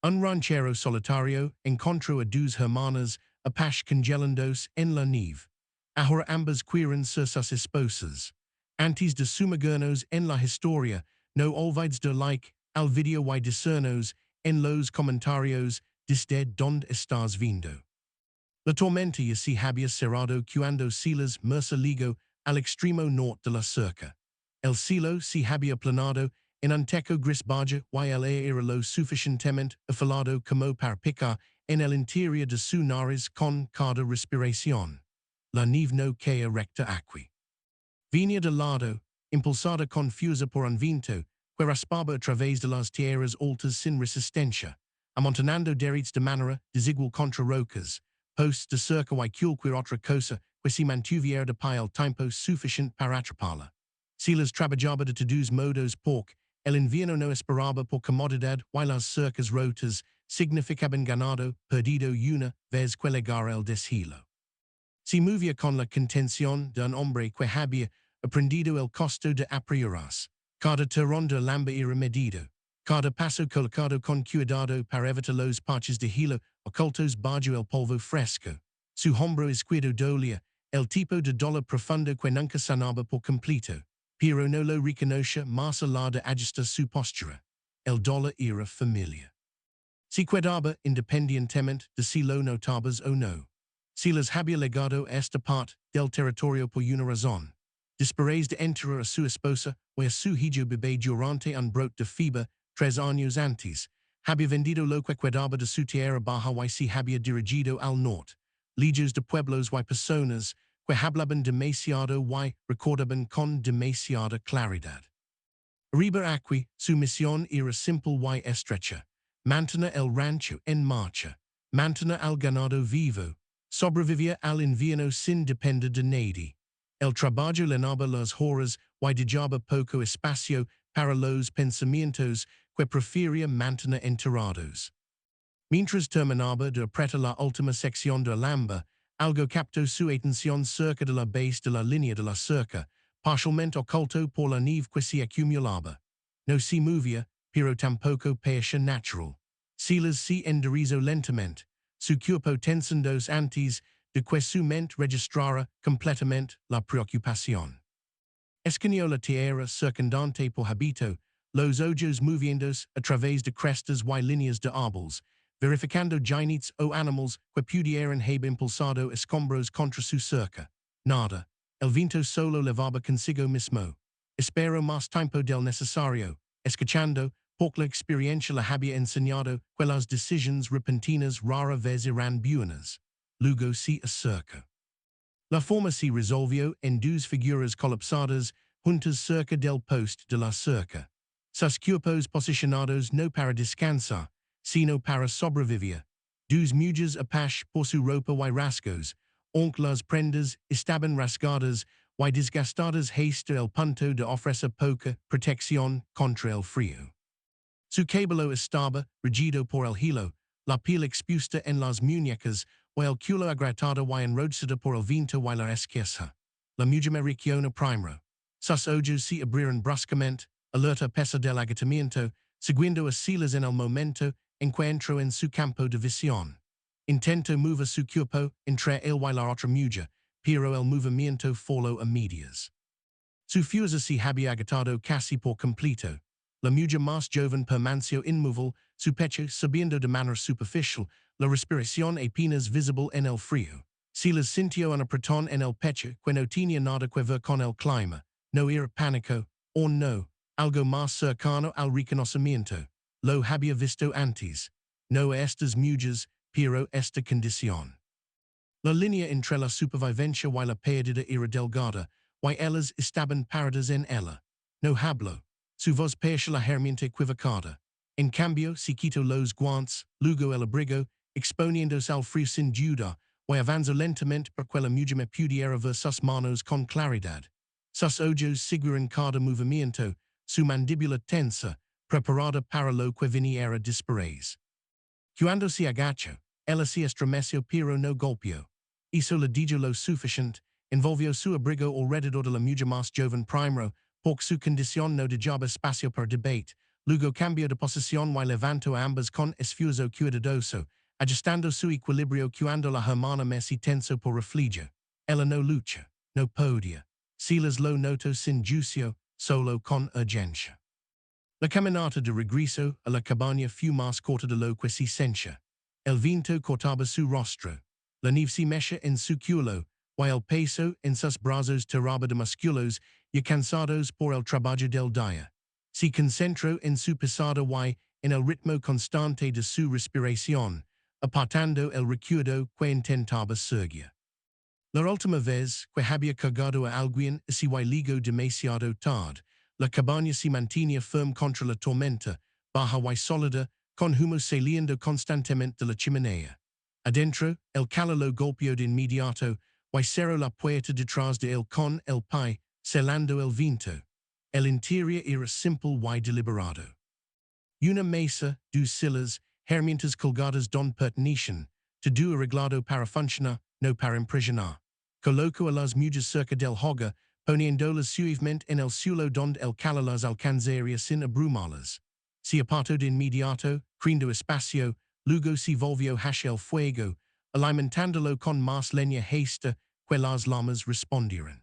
Un ranchero solitario encontró a dos hermanas, Apache congelandos en la nieve. Ahora ambas quieren ser sus esposas. Antes de sumergirnos en la historia, no olvides de like al video y discernos en los comentarios desde donde estás viendo. La tormenta y se había cerrado cuando Silas mersa ligo al extremo norte de la cerca. El cielo se había aplanado en un techo gris baja y el aire era lo suficientemente afilado como para picar en el interior de su nariz con cada respiración. La nieve no caía recta aquí. Venía de lado, impulsada confusa por un viento que raspaba a través de las tierras altas sin resistencia, amontonando derechos de manera desigual contra rocas, posts de cerca y cualquier otra cosa que se mantuviera de pie el tiempo suficiente para atraparla. Si las trabajaba de todos modos porque el invierno no esperaba por comodidad y las cercas rotas significaban ganado perdido una vez que llegara el destino. Se movía con la contención de un hombre que había aprendido el costo de aprioras. Cada terrón de lamba era medido. Cada paso colocado con cuidado para evitar los parches de hielo ocultos bajo el polvo fresco. Su hombro izquierdo dolía, el tipo de dolor profundo que nunca sanaba por completo, pero no lo reconocía más allá de ajustar su postura. El dolor era familiar. Se quedaba independientemente de si lo notabas o no. Si les había legado esta parte del territorio por una razón. Después de enterrar a su esposa y a su hijo bebé durante un brote de fiebre 3 años antes, había vendido lo que quedaba de su tierra baja y se había dirigido al norte, lejos de pueblos y personas que hablaban demasiado y recordaban con demasiada claridad. Arriba aquí, su misión era simple y estrecha, mantener el rancho en marcha, mantener al ganado vivo, sobrevivir al invierno sin depender de nadie. El trabajo llenaba las horas y dejaba poco espacio para los pensamientos que prefería mantener enterrados. Mientras terminaba de apretar la última sección de lamba, algo captó su atención cerca de la base de la línea de la cerca, parcialmente oculto por la nieve que se acumulaba. No se movía, pero tampoco parecía natural. Silas se enderezó lentamente, su cuerpo tensándose antes de que su mente registrara completamente la preocupación. Escaneó la tierra circundante por habito, los ojos moviéndose a través de crestas y líneas de árboles, verificando giants o animals que pudieran haber impulsado escombros contra su cerca. Nada. El viento solo levaba consigo mismo. Espero más tiempo del necesario, escuchando, porque la experiencia la había enseñado que las decisiones repentinas rara vez eran buenas. Luego se acerca. La forma se resolvió en dos figuras colapsadas juntas cerca del poste de la cerca. Sus cuerpos posicionados no para descansar, sino para sobrevivir. Dos mujeres Apache por su ropa y rasgos, aunque las prendas estaban rasgadas y desgastadas hasta el punto de ofrecer poca protección contra el frío. Su cabello estaba regido por el hielo, la piel expuesta en las muñecas y el culo agrietado y enrojecido por el viento y la esquirza. La mujer me reaccionó primero. Sus ojos se abrieron bruscamente, alerta a pesar del agotamiento, siguiendo a Silas en el momento en que entró en su campo de visión. Intentó mover su cuerpo entre él y la otra mujer, pero el movimiento falló a medias. Su fuerza se había agotado casi por completo. La mujer más joven permaneció inmóvil, su pecho subiendo de manera superficial, la respiración apenas visible en el frío. Silas sintió un apretón en el pecho que no tenía nada que ver con el clima. No era pánico, o no, algo más cercano al reconocimiento. Lo había visto antes. No a estas mujeres, pero esta condición. La línea entre la supervivencia y la pérdida era delgada, y ellas estaban paradas en ella. No habló. Su voz parecía ligeramente equivocada. En cambio, se quitó los guantes, luego el abrigo, exponiéndose al frío sin duda, y avanzó lentamente para que la mujer me pudiera ver sus manos con claridad. Sus ojos siguieron cada movimiento, su mandíbula tensa, preparada para lo que viniera después. Cuando se agachó, ella se estremeció pero no golpeó. Hizo le dijo lo suficiente, envolvió su abrigo alrededor de la mujer más joven primero, porque su condición no dejaba espacio para debate, luego cambio de posición y levanto a ambas con esfuerzo cuidadoso, ajustando su equilibrio cuando la hermana me si tenso por refugio. Ella no lucha, no podia. Silas lo noto sin juicio, solo con urgencia. La caminata de regreso a la cabaña fu más corta de lo que si sencha. El viento cortaba su rostro. La nieve se mecha en su culo, y el peso en sus brazos tiraba de musculos y cansados por el trabajo del día. Se concentró en su pesada y en el ritmo constante de su respiración, apartando el recuerdo que intentaba seguir. La última vez que había cargado a alguien si ligo demasiado tarde, la cabaña se mantenía firme contra la tormenta, baja y sólida, con humo saliendo constantemente de la chimenea. Adentro, el calor lo golpeó de inmediato, y cerró la puerta detrás de él con el pie, celando el viento. El interior era simple y deliberado. Una mesa, dos sillas, herramientas colgadas don pertenecen, todo arreglado para funcionar, no para impresionar. Coloco a las mujeres cerca del hogar, poniéndolas suavemente en el suelo donde el calor las alcanzaría sin abrumarlas. Se apartó de inmediato, creando espacio, luego se volvió hacia el fuego, alimentándolo con más leña hasta que las llamas respondieron.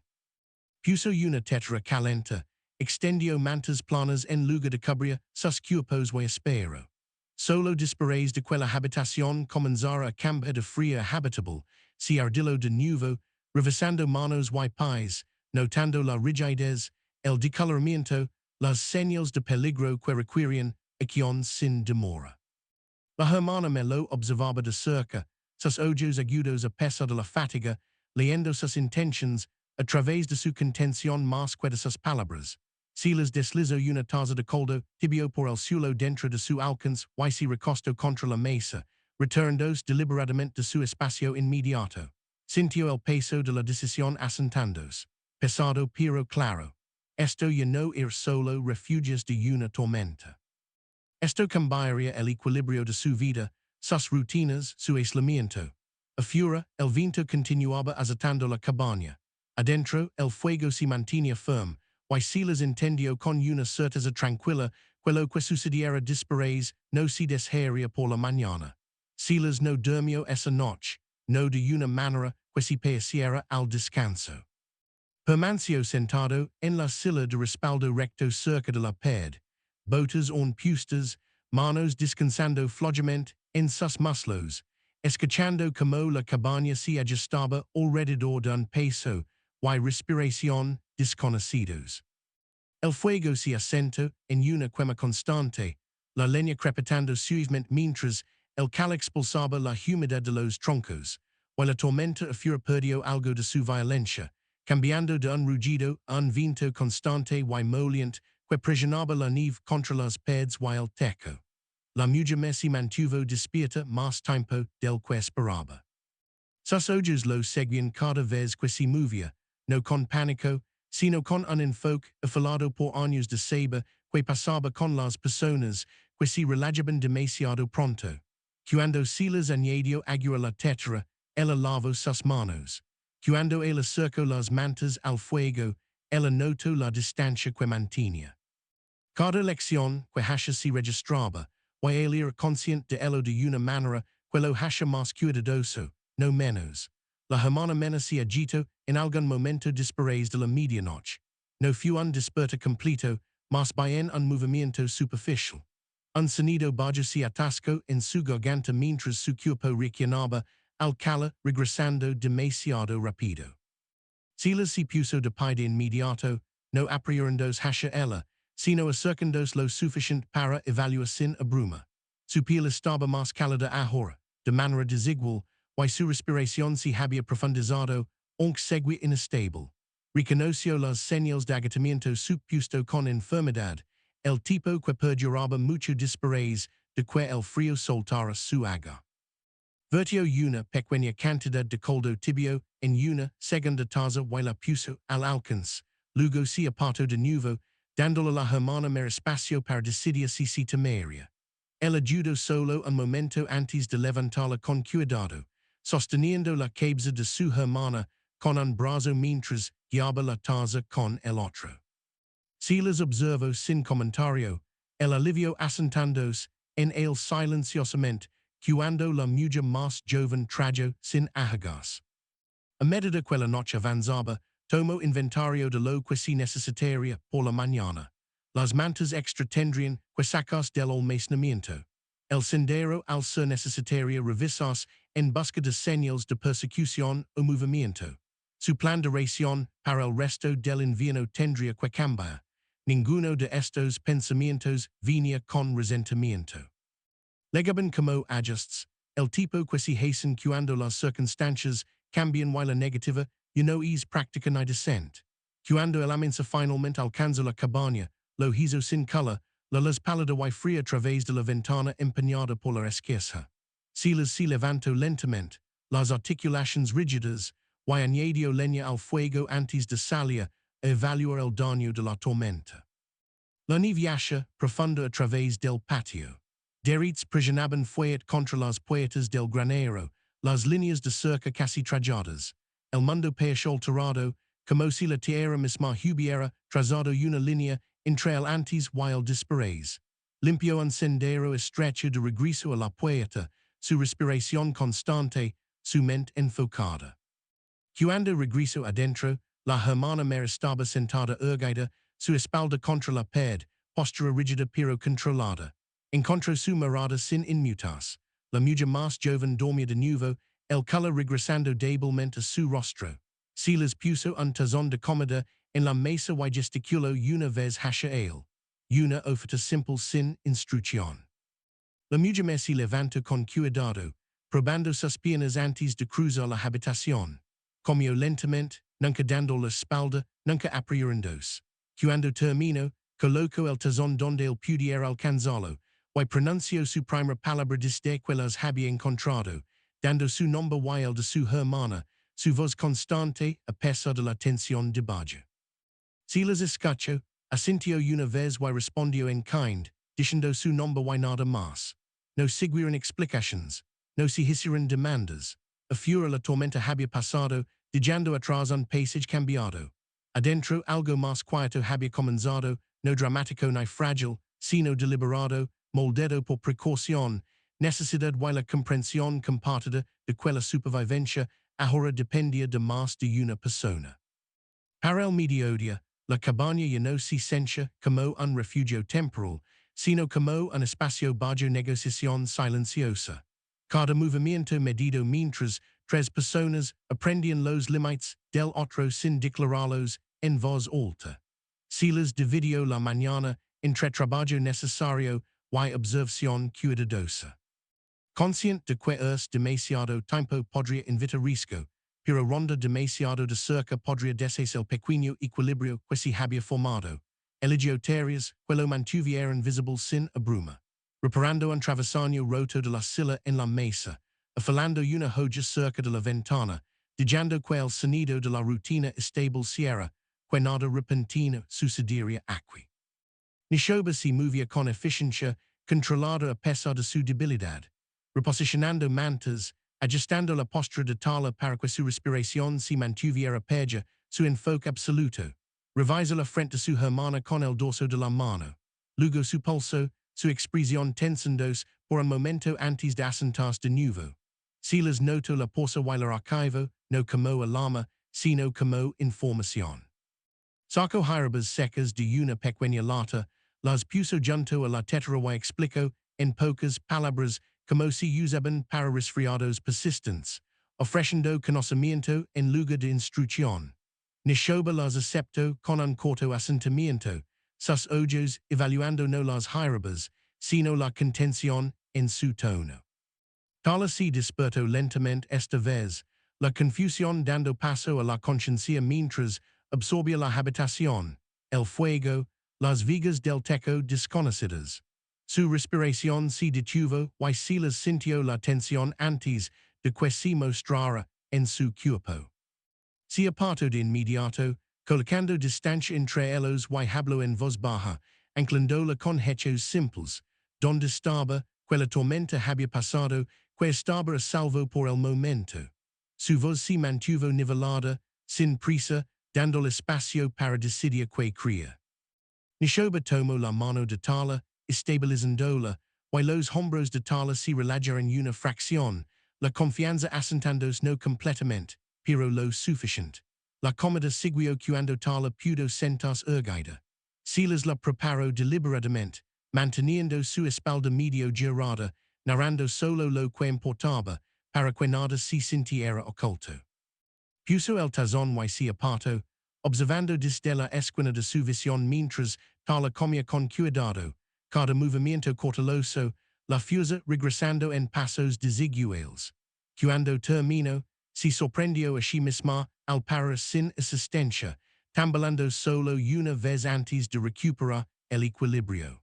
Puso una tetra calenta, extendió mantas planas en lugar de cubrir sus cuerpos y espero. Solo después de que la habitación comenzara a cambiar de frío a habitable, se ardiló de nuevo, revisando manos y pies, notando la rigidez, el decoloramiento, las señales de peligro que requerían acción sin demora. La hermana me lo observaba de cerca, sus ojos agudos a pesar de la fatiga, leyendo sus intentions a través de su contención más que de sus palabras. Silas deslizó una taza de caldo tibio por el suelo dentro de su alcance y se recostó contra la mesa, retornándose deliberadamente de su espacio inmediato. Sintió el peso de la decisión asentándose. Pesado pero claro. Esto ya no era solo refugios de una tormenta. Esto cambiaría el equilibrio de su vida, sus rutinas, su aislamiento. Afuera, el viento continuaba azotando la cabaña. Adentro, el fuego se mantenía firme, y Silas entendió con una certeza tranquila que lo que sucediera después no se dejaría por la mañana. Silas no durmió esa noche, no de una manera que se pareciera al descanso. Permaneció sentado en la silla de respaldo recto cerca de la pared, botas on pustas, manos descansando flojamente en sus muslos, escuchando como la cabaña se ajustaba alrededor de un peso y respiración desconocidos. El fuego se asentó en una quema constante, la leña crepitando suavemente mientras el calor expulsaba la humedad de los troncos, y la tormenta afuera perdió algo de su violencia, cambiando de un rugido a un viento constante y moliente que presionaba la nieve contra las paredes y el techo. La mujer me se mantuvo despierta más tiempo del que esperaba. Sus ojos lo seguían cada vez que se movía, no con pánico, sino con un enfoque afilado por años de saber que pasaba con las personas que se relajaban demasiado pronto. Cuando Silas añadió agua a la tetra, ella lavó sus manos. Cuando él acercó las mantas al fuego, ella notó la distancia que mantenía. Cada lección que Hasha se registraba, y él era consciente de ello de una manera que lo Hasha más cuidadoso, no menos. La hermana mena se agitó en algún momento después de la medianoche. No fue un despertar completo, más bien un movimiento superficial. Un sonido bajo se atascó en su garganta mientras su cuerpo reaccionaba al calor regresando demasiado rápido. Silas se puso de pie de inmediato, no apriérondos hacia ella, sino acercándos lo suficiente para evaluar sin abruma. Su piel estaba más cálida ahora, de manera desigual, y su respiración se había profundizado, aunque seguía inestable. Reconoció las señales de agotamiento supuesto con enfermedad, el tipo que perduraba mucho después de que el frío soltara su agar. Vertió una pequeña cantidad de caldo tibio en una segunda taza y la puso al alcance, luego se apartó de nuevo, dándole a la hermana mer espacio para decidir si se tomaría. Él ayudó solo un momento antes de levantarla con cuidado, sosteniendo la cabeza de su hermana con un brazo mientras guiaba la taza con el otro. Silas observó sin comentario, el alivio asentandos, en el silenciosamente, cuando la mujer más joven trajo sin ahagas. A medida quella noche avanzaba, tomo inventario de lo que se necesitaría por la mañana. Las mantas extra tendrían que sacarse del almacenamiento. El sendero al ser necesitaria revisarse en busca de señales de persecución o movimiento. Su plan de ración para el resto del invierno tendría que cambiar. Ninguno de estos pensamientos venía con resentimiento. Legaban como ajustes, el tipo que se hacen cuando las circunstancias cambian y la negativa, no es práctica ni decente. Cuando el amenaza finalmente alcanza la cabaña, lo hizo sin color, la luz pálida y fría a través de la ventana empeñada por la esquerza. Silas se levantó lentamente, las articulaciones rígidas, y añadió leña al fuego antes de salir a evaluar el daño de la tormenta. La nieve yacía profunda a través del patio. Derrits presionaban fuerte contra las puertas del granero, las líneas de cerca casi trajadas. El mundo pareció alterado, como si la tierra misma hubiera trazado una línea entre el antes y el después. Limpió un sendero estrecho de regreso a la puerta, su respiración constante, su mente enfocada. Cuando regresó adentro, la hermana Mera estaba sentada erguida, su espalda contra la pared, postura rígida pero controlada. Encontró su mirada sin inmutarse. La mujer más joven dormía de nuevo, el color regresando débilmente a su rostro. Silas puso un tazón de comida en la mesa y gesticuló una vez hacia él. Una oferta simple sin instrucción. La mujer se levantó con cuidado, probando sus piernas antes de cruzar la habitación. Comió lentamente, nunca dando la espalda, nunca apresurándose. Cuando terminó, colocó el tazón donde él pudiera alcanzarlo, y pronunció su primera palabra desde que las había encontrado, dando su nombre y el de su hermana, su voz constante a pesar de la tensión de baja. Silas escuchó, asintió una vez y respondió en kind, diciendo su nombre y nada más. No siguieron explicaciones, no se hicieron demandas. A fura la tormenta había pasado, dejando atrás un paisaje cambiado. Adentro algo más quieto había comenzado, no dramático ni frágil, sino deliberado, moldado por precaución, necesidad y la comprensión compartida de que la supervivencia ahora dependía de más de una persona. Para el mediodía, la cabaña ya no se sentía como un refugio temporal, sino como un espacio bajo negociación silenciosa. Cada movimiento medido mientras tres personas aprendían los límites del otro sin declararlos en voz alta. Silas dividió la mañana entre trabajo necesario y observación cuidadosa. Consciente de que es demasiado tiempo podría invitar risco, pero ronda demasiado de cerca podría deshacer el pequeño equilibrio que se había formado. Eligió tareas que lo mantuvieran visible sin abruma. Reparando un travesaño roto de la silla en la mesa, afilando una hoja cerca de la ventana, dejando que el sonido de la rutina estable cierra, que nada repentino sucedería aquí. Nishoba se movía con eficiencia, controlada a pesar de su debilidad. Reposicionando mantas, ajustando la postura de tala para que su respiración se mantuviera pega, su enfoque absoluto. Revisó la frente de su hermana con el dorso de la mano. Luego su pulso, su expresión tensándose por un momento antes de asentarse de nuevo. Silas notó la pausa y la archivo, no como alarma, sino como información. Sacó hierbas secas de una pequeña lata, las puso junto a la tetera y explicó, en pocas palabras, como se usaban para resfriados persistentes, ofreciendo conocimiento en lugar de instrucción. Nishoba las aceptó con un corto asentimiento, sus ojos evaluando no las hierbas, sino la contención en su tono. Tala se despertó lentamente esta vez, la confusión dando paso a la conciencia mientras absorbía la habitación, el fuego, las vigas del techo desconocidas. Su respiración se detuvo y Silas sintió la tensión antes de que se mostrara en su cuerpo. Se apartó de inmediato, colocando distancia entre ellos y habló en voz baja, anclándola con hechos simples, donde estaba, que la tormenta había pasado, que estaba a salvo por el momento. Su voz se mantuvo nivelada, sin prisa, dando espacio para decidir qué quería. Nishoba tomó la mano de Tala, estabilizándola, y los hombros de tala si relajaron una fracción, la confianza asentándose no completamente, pero lo suficiente. La cómoda siguió cuando tala pudo sentarse erguida. Silas la preparó deliberadamente, manteniendo su espalda medio girada, narrando solo lo que importaba, para que nada se sintiera oculto. Puso el tazón y se apartó, observando desde la esquina de su visión mientras tala comía con cuidado, cada movimiento cauteloso, la fuerza regresando en pasos desiguales. Cuando terminó, se sorprendió a sí misma al parar sin asistencia, tambaleando solo una vez antes de recuperar el equilibrio.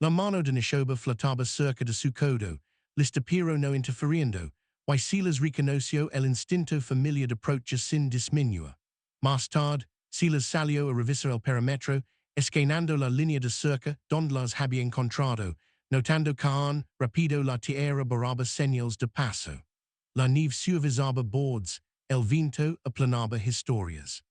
La mano de Neshoba flotaba cerca de su codo, lista pero no interfiriendo, y Silas reconoció el instinto familiar de approach sin disminuir. Más tarde, Silas salió a revisar el perímetro, escaneando la línea de cerca donde las había encontrado, notando que rápido la tierra barraba señales de paso. La nieve suavizaba bordes, el viento aplanaba historias.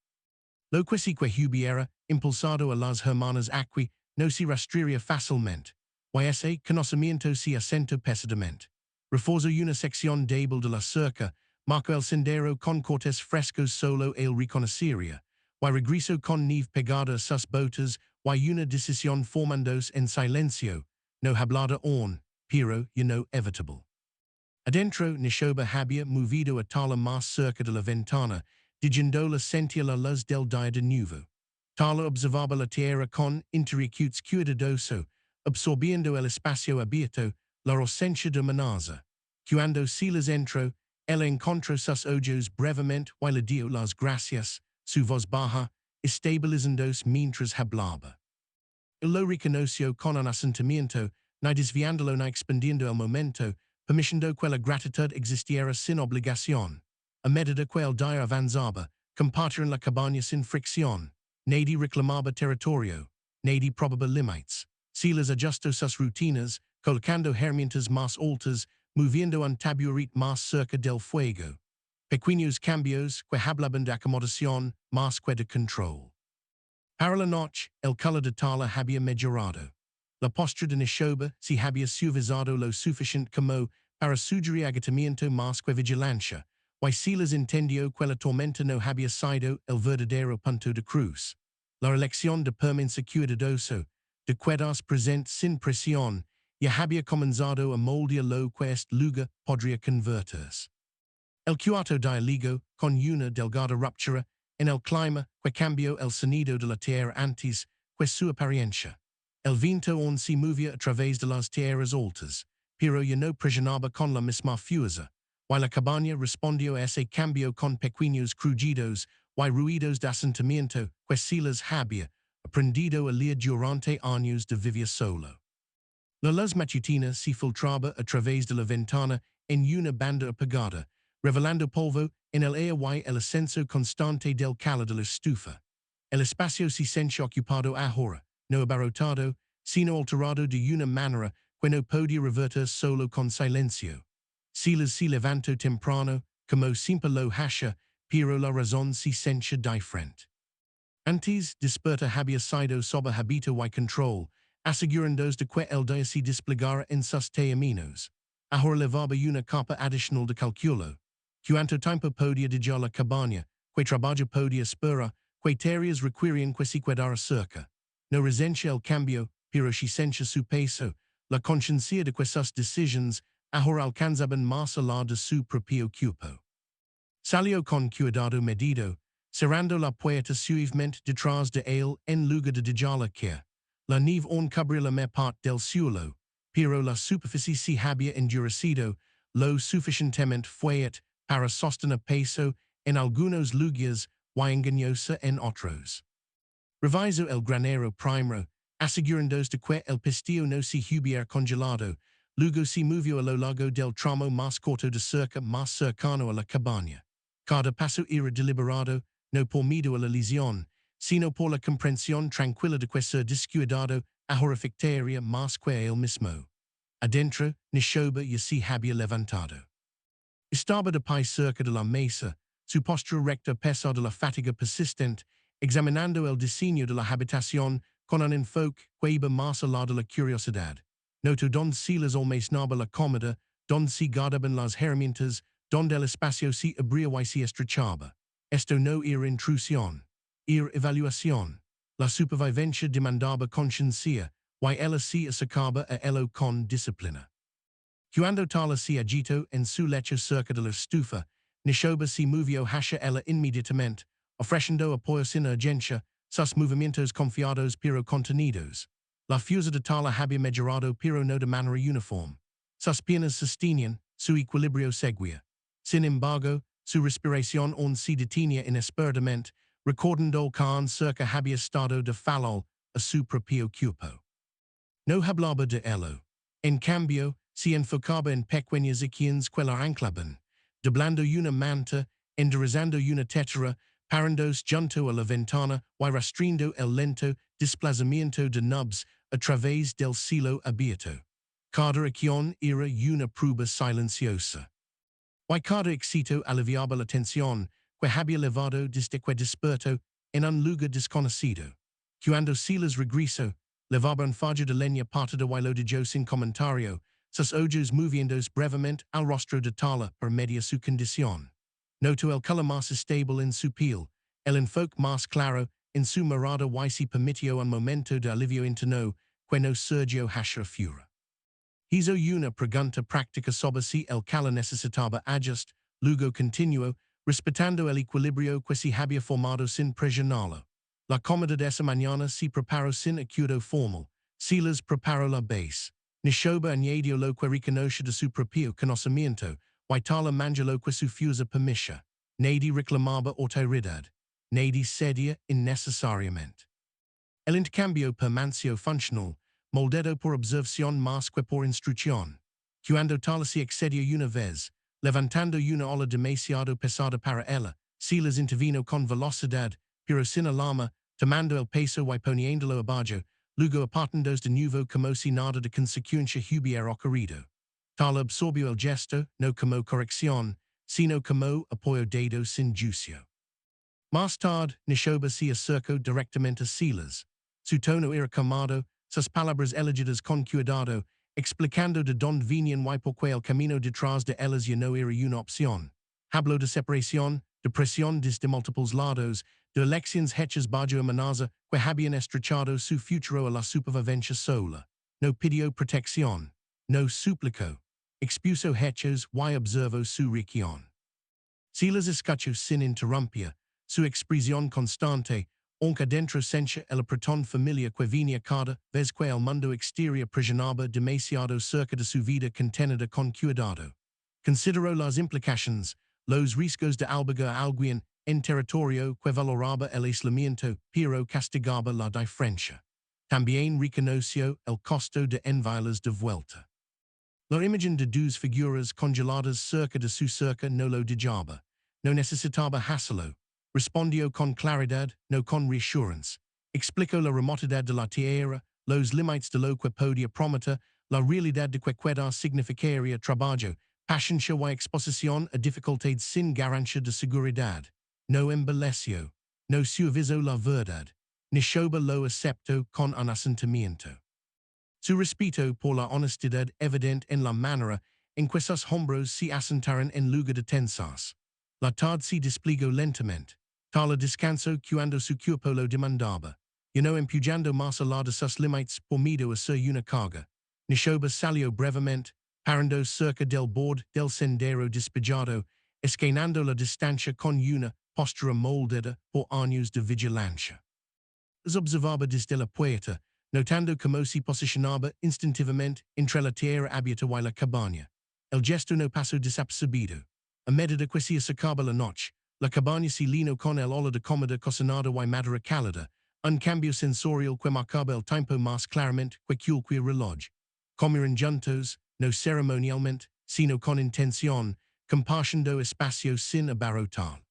Lo que si que hubiera impulsado a las hermanas aquí no se rastrearía fácilmente, y ese conocimiento se asentó pesadamente. Reforzó una sección débil de la cerca, marcó el sendero con cortes frescos solo el reconocería, y regresó con nieve pegada a sus botas, y una decisión formándose en silencio, no hablada aún, pero ya no evitable. Adentro, Neshoba había movido a tala más cerca de la ventana, dirigiéndola sentía la luz del día de nuevo. Tala observaba la tierra con interiores cuidadoso, absorbiendo el espacio abierto, la ausencia de amenaza. Cuando Silas entró, él encontró sus ojos brevemente y le dio las gracias, su voz baja, estabilizándose mientras hablaba. Él lo reconoció con un asentimiento, ni desviándolo ni expandiendo el momento, permitiendo que la gratitud existiera sin obligación. A medida que el día avanzaba, compartieron la cabaña sin fricción. Nadie reclamaba territorio, nadie probaba límites. Silas ajustó sus rutinas, colocando herramientas más altas, moviendo un taburet más cerca del fuego. Pequeños cambios que hablaban de acomodación más que de control. Para la noche, el color de tala había mejorado. La postura de Neshoba se había suavizado lo suficiente como para sugerir agotamiento más que vigilancia, y Silas entendió que la tormenta no había sido el verdadero punto de cruz. La elección de permanecer cuidadoso, de quedarse presente sin presión, ya había comenzado a moldear lo que este lugar podría convertirse. El cuarto día ligó, con una delgada ruptura, en el clima que cambió el sonido de la tierra antes que su apariencia. El viento aún se movía a través de las tierras altas, pero ya no presionaba con la misma fuerza, y la cabaña respondió a ese cambio con pequeños crujidos y ruidos de asentamiento que Silas había aprendido a leer durante años de vivir solo. La luz matutina se filtraba a través de la ventana en una banda apagada, revelando polvo en el aire y el ascenso constante del calor de la estufa. El espacio se sentía ocupado ahora, no abarrotado, sino alterado de una manera que no podía revertir solo con silencio. Silas se levantó temprano, como siempre lo hacía, pero la razón se sentía diferente. Antes, desperta había sido sob habito y control, asegurándose de que el día se desplegara en sus términos. Ahora levaba una capa adicional de cálculo. Cuánto tiempo podía dejar la cabaña, que trabajo podía esperar, que tareas requerían que se quedara cerca. No resentia el cambio, pero se sentía su peso, la conciencia de que sus decisiones ahora alcanzaban más allá de su propio cuerpo. Salió con cuidado medido, cerrando la puerta suavemente detrás de él en lugar de dejarla caer. La nieve aún cubría la mayor parte del suelo, pero la superficie se había endurecido lo suficientemente fuerte para sostener peso en algunos lugares y engañosa en otros. Revisó el granero primero, asegurándose de que el pestillo no se hubiera congelado, luego se movió a lo largo del tramo más corto de cerca más cercano a la cabaña. Cada paso era deliberado, no por miedo a la lesión, sino por la comprensión tranquila de que ser descuidado ahora afectaría más que él mismo. Adentro, Neshoba ya se había levantado. Estaba de pie cerca de la mesa, su postura recta a pesar de la fatiga persistente, examinando el diseño de la habitación con un enfoque que iba más allá de la curiosidad. Noto donde si las almacenaba la comida, donde si guardaban las herramientas, donde el espacio se abría y se estrechaba. Esto no era intrusión, era evaluación. La supervivencia demandaba conciencia, y ella se acercaba a ello con disciplina. Cuando tala se agitó en su lecho cerca de la estufa, Nishoba se movió hacia ella inmediatamente, ofreciendo apoyo sin urgencia, sus movimientos confiados pero contenidos. La fuerza de tala había mejorado pero no de manera uniforme. Sus piernas sostenían, su equilibrio seguía. Sin embargo, su respiración aún se detenía inesperadamente, recordando que cerca había estado de fallar a su propio cuerpo. No hablaba de ello. En cambio, se enfocaba en pequeñas acciones que la anclaban, doblando una manta, enderezando una tetera, parándose junto a la ventana y rastreando el lento desplazamiento de nubes a través del cielo abierto. Cada acción era una prueba silenciosa. Y cada éxito aliviaba la tensión que había levado desde que despertó en un lugar desconocido. Cuando Silas regresó, levaba un fajo de leña partida y lo dejó sin comentario, sus ojos moviéndose brevemente al rostro de Tala por media su condición. Notó el color más estable en su piel, el enfoque más claro en su mirada y se permitió un momento de alivio interno que no surgió hacia fuera. Hizo una pregunta práctica sobre si el calor necesitaba ajust, luego continuó, respetando el equilibrio que se había formado sin presionarlo. La comida de esa mañana se preparó sin acuerdo formal. Silas preparó la base. Nishoba añadió lo que reconoce de su propio conocimiento, y Tala mangió lo que su fuerza permitía. Nadie reclamaba autoridad. Nadie cedía innecesariamente. El intercambio permaneció funcional, moldado por observación más que por instrucción. Cuando Tala se excedió una vez, levantando una ola demasiado pesada para ella, Silas intervino con velocidad, pero sin alarma, tomando el peso y poniéndolo abajo, luego apartándose de nuevo como si nada de consecuencia hubiera ocurrido. Tala absorbió el gesto, no como corrección, sino como apoyo dado sin juicio. Más tarde, Nishoba se acercó directamente a Silas. Su tono era calmado, sus palabras elegidas con cuidado, explicando de dónde venían y por qué el camino detrás de ellas ya no era una opción. Habló de separación, de presión desde múltiples lados, de elecciones hechas bajo amenaza que habían estrechado su futuro a la supervivencia sola. No pidió protección. No suplicó. Expuso hechos y observó su reacción. Silas escuchó sin interrumpir. Su expresión constante, aunque dentro sencha el apretón familia que venía cada vez que el mundo exterior presionaba demasiado cerca de su vida contenida con cuidado. Consideró las implicaciones, los riesgos de albergar a alguien en territorio que valoraba el aislamiento, pero castigaba la diferencia. También reconoció el costo de enviarlas de vuelta. La imagen de dos figuras congeladas cerca de su cerca no lo dejaba. No necesitaba hacerlo. Respondió con claridad, no con reassurance. Explicó la remotidad de la tierra, los límites de lo que podía prometer, la realidad de que queda significaría trabajo, paciencia y exposición a dificultades sin garantía de seguridad. No embelleció. No suavizó la verdad. Nishoba lo aceptó con un asentimiento. Su respeto por la honestidad evidente en la manera en que sus hombros se asentaron en lugar de tensas. La tarde se desplegó lentamente. Tala descansó cuando su cuerpo lo demandaba. Y no empujando más allá de sus límites por miedo a ser una carga. Nishoba salió brevemente, parando cerca del borde del sendero despejado, escaneando la distancia con una postura moldada por años de vigilancia. Los observaba desde la puerta, notando cómo se posicionaba instintivamente entre la tierra abierta y la cabaña. El gesto no pasó desapercibido. A medida que se acercaba la noche, la cabaña se llenó con el olor de comida cocinada y madera cálida, un cambio sensorial que marcaba el tiempo más claramente que cualquier reloj. Comieron juntos, no ceremonialmente, sino con intención, compartiendo espacio sin abarrotar.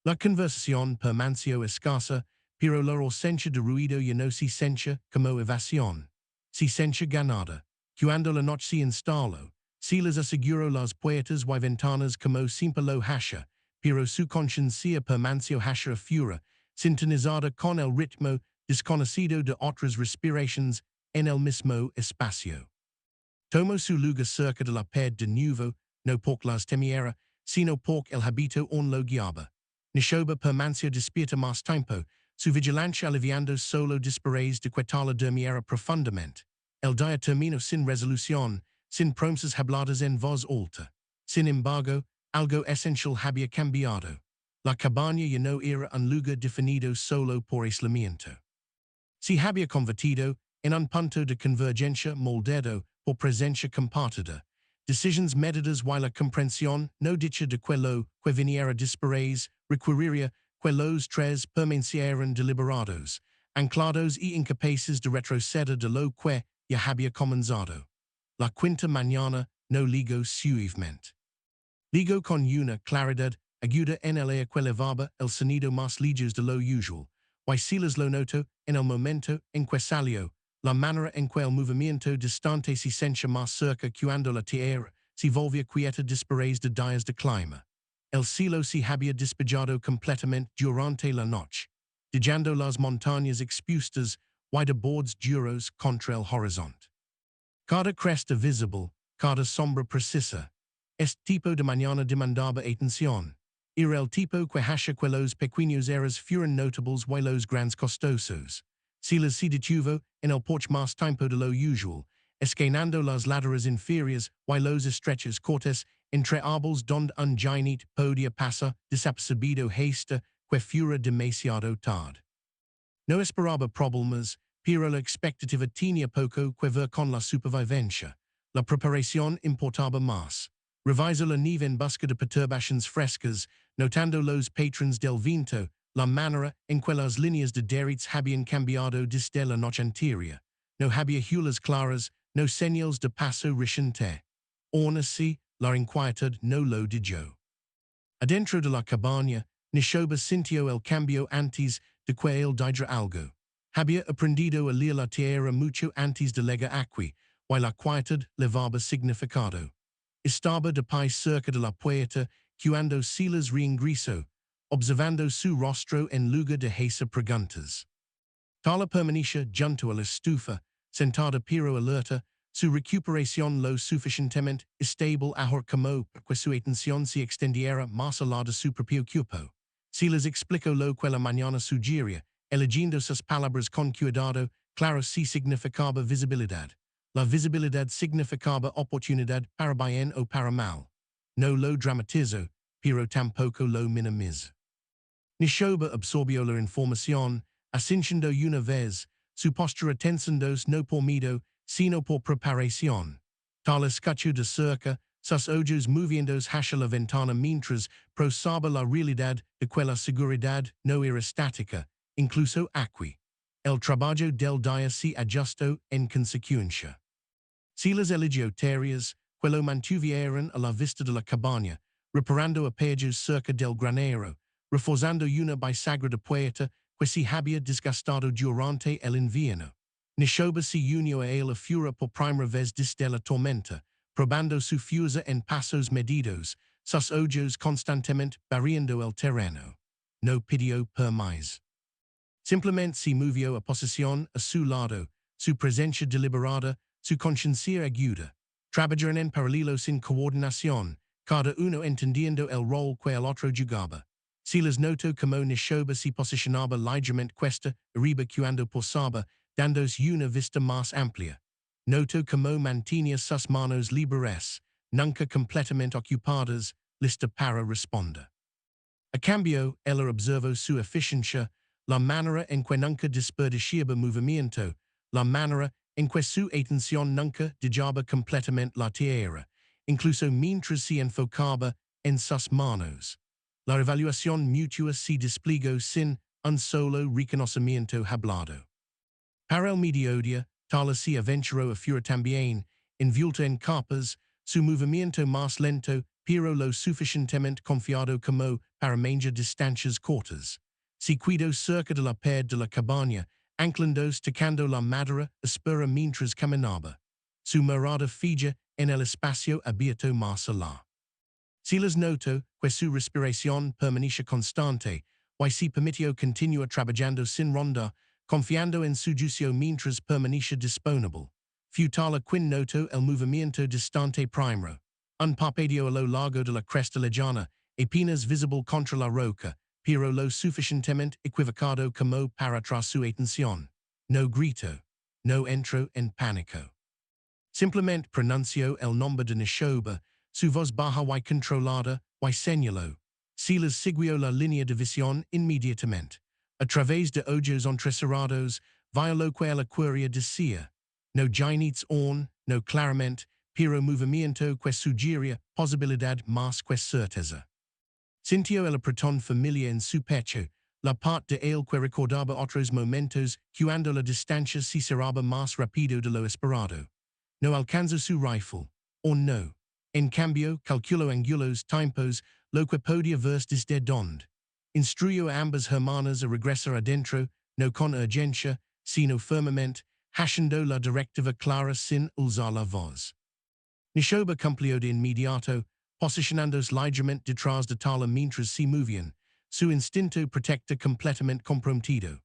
La conversación permaneció escasa, pero la ausencia de ruido ya no se sentía como evasión. Se sentía ganada. Cuando la noche se instaló, Silas aseguró las puertas y ventanas como siempre lo hacía, pero su conciencia permaneció hacia afuera, sintonizada con el ritmo desconocido de otras respiraciones en el mismo espacio. Tomo su lugar cerca de la pared de nuevo, no porque las temiera, sino porque el habito on lo guiaba. Nishoba permaneció despierta más tiempo, su vigilancia aliviando solo después de que tal durmiera profundamente. El día terminó sin resolución, sin promesas habladas en voz alta. Sin embargo, algo esencial había cambiado. La cabaña ya no era un lugar definido solo por aislamiento. Se había convertido en un punto de convergencia moldado por presencia compartida. Decisions medidas y la comprensión no dicha de quello que viniera después requeriría que los tres permanecieran deliberados, anclados y incapaces de retroceder de lo que ya había comenzado. La quinta mañana no ligo suavemente. Ligo con una claridad aguda en el que elevaba el sonido más lejos de lo usual. Y silas lo noto en el momento en que salió, la manera en que el movimiento distante se sentía más cerca cuando la tierra se volvía quieta después de días de clima. El cielo se había despejado completamente durante la noche, dejando las montañas expuestas y de bordes duros contra el horizonte. Cada cresta visible, cada sombra precisa. Este tipo de mañana demandaba atención. Era el tipo que hacía que los pequeños errores fueran notables y los grandes costosos. Silas se detuvo en el porche más tiempo de lo usual, escaneando las laderas inferiores y los estrechos cortes entre árboles donde un giant podía pasar desapercibido hasta que fuera demasiado tarde. No esperaba problemas, pero la expectativa tenía poco que ver con la supervivencia. La preparación importaba más. Revisó la nieve en busca de perturbaciones frescas, notando los patrones del viento, la manera en que las líneas de derechos habían cambiado desde la noche anterior. No había hulas claras, no señales de paso reciente. Aún así, la inquietud no lo dejó. Adentro de la cabaña, Nishoba sintió el cambio antes de que él dijera algo. Había aprendido a leer la tierra mucho antes de llegar aquí, y la quietud levaba significado. Estaba de pie cerca de la puerta, cuando Silas reingresó, observando su rostro en lugar de hacer preguntas. Tala permanecía junto a la estufa, sentada pero alerta, su recuperación lo suficientemente estable ahora como que su atención se extendiera más allá de su propio cuerpo. Silas explicó lo que la mañana sugería, eligiendo sus palabras con cuidado, claro si significaba visibilidad. La visibilidad significaba oportunidad para bien o para mal. No lo dramatizó, pero tampoco lo minimizó. Nishoba absorbió la información, ascendiendo una vez, su postura tensándose no por miedo, sino por preparación. Tal escuchó de cerca, sus ojos moviéndose hacia la ventana mientras prosaba la realidad de que la seguridad no era estática, incluso aquí. El trabajo del día se ajustó en consecuencia. Si las eligió tareas, que lo mantuvieron a la vista de la cabaña, reparando apellos cerca del granero, reforzando una bisagra puerta que se había desgastado durante el invierno. Nishoba se unió a él a fura por primera vez desde la tormenta, probando su fuerza en pasos medidos, sus ojos constantemente barriendo el terreno. No pidió permiso. Simplemente se movió a posición a su lado, su presencia deliberada, su conciencia aguda. Trabajaron en paralelo sin coordinación, cada uno entendiendo el rol que el otro jugaba. Silas notó como Nishoba se posicionaba ligeramente cuesta arriba cuando posaba, dándose una vista más amplia. Notó como mantenía sus manos libres, nunca completamente ocupadas, lista para responder. A cambio, ella observó su eficiencia, la manera en que nunca desperdiciaba movimiento, la manera en que su atención nunca dejaba completamente la tierra, incluso mientras se enfocaba en sus manos. La evaluación mutua se desplegó sin un solo reconocimiento hablado. Para el mediodía, tal se aventuró a fura también, envuelta en capas, su movimiento más lento, pero lo suficientemente confiado como para manejar distancias cortas. Se quedó cerca de la pared de la cabaña, anclándose tocando la madera espera mientras caminaba. Su mirada fija en el espacio abierto más allá. Silas notó que su respiración permanecía constante, y se permitió continuar trabajando sin ronda, confiando en su juicio mientras permanece disponible. Futala quin noto el movimiento distante primero. Un parpadeo a lo largo de la cresta lejana, apenas visible contra la roca, pero lo suficientemente equivocado como para tras su atención. No grito. No entro en pánico. Simplemente pronuncio el nombre de Nishoba, su voz baja y controlada, y señaló. Silas siguió la línea de visión inmediatamente. A través de ojos entrecerrados, vio lo que la curia decía. No ginetes on, no claramente, pero movimiento que sugería posibilidad más que certeza. Sintió el apretón familiar en su pecho, la parte de él que recordaba otros momentos, cuando la distancia se cerraba más rápido de lo esperado. No alcanzó su rifle. O no. En cambio, calculó angulos tiempos, lo que podía ver desde donde. Instruyó a ambas hermanas a regresar adentro, no con urgencia, sino firmemente, haciendo la directiva clara sin alzar la voz. Nishoba cumplió de inmediato, posicionándose ligeramente detrás de Tala mientras se movían, su instinto protector completamente comprometido.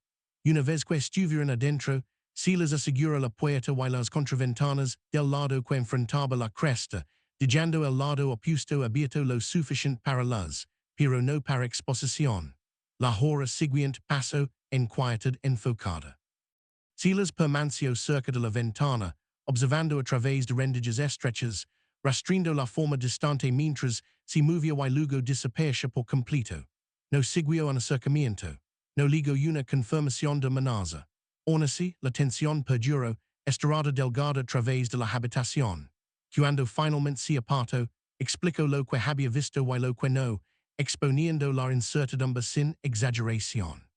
Una vez que estuvieron adentro, Silas aseguró la puerta y las contraventanas del lado que enfrentaba la cresta, dejando el lado opuesto abierto lo suficiente para luz, pero no para exposición. La hora siguiente pasó en quietud enfocada. Silas permaneció cerca de la ventana, observando a través de rendijas estrechas, rastreando la forma distante mientras se movía y luego desaparecía por completo. No siguió un acercamiento. No ligó una confirmación de amenaza. Aún así, la tensión perduró, estirada delgada a través de la habitación. Cuando finalmente se apartó, explicó lo que había visto y lo que no, exponiendo la incertidumbre sin exageración.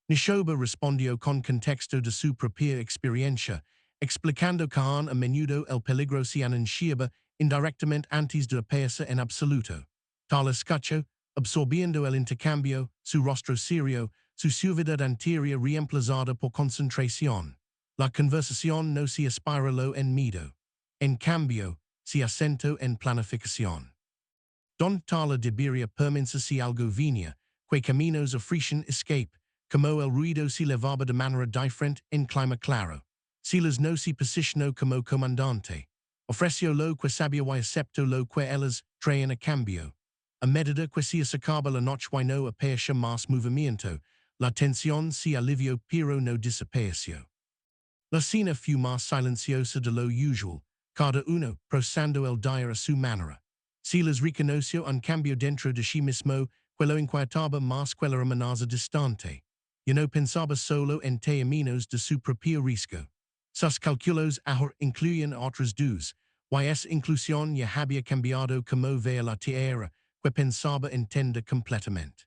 Nishoba respondió con contexto de su propia experiencia, explicando que a menudo el peligro se anunciaba indirectamente antes de aparecer en absoluto. Tal escucho, absorbiendo el intercambio, su rostro serio, su suavidad anterior reemplazada por concentración. La conversación no se espiraló en miedo. En cambio, se asentó en planificación. Don Tala debería permanecerse algo venía, que caminos ofrecen escape, como el ruido se levaba de manera diferente en clima claro. Silas no se posicionó como comandante. Ofreció lo que sabía y aceptó lo que ellas traían a cambio. A medida que se acercaba la noche y no aparecía más movimiento, la tensión se alivió pero no desapareció. La cena fue más silenciosa de lo usual, cada uno prosando el día a su manera. Silas reconoció un cambio dentro de sí mismo que lo inquietaba más que la amenaza distante. Y no pensaba solo en términos de su propio riesgo. Sus cálculos ahora incluían otros dos, y esa inclusión ya había cambiado como veía la tierra, que pensaba entender completamente.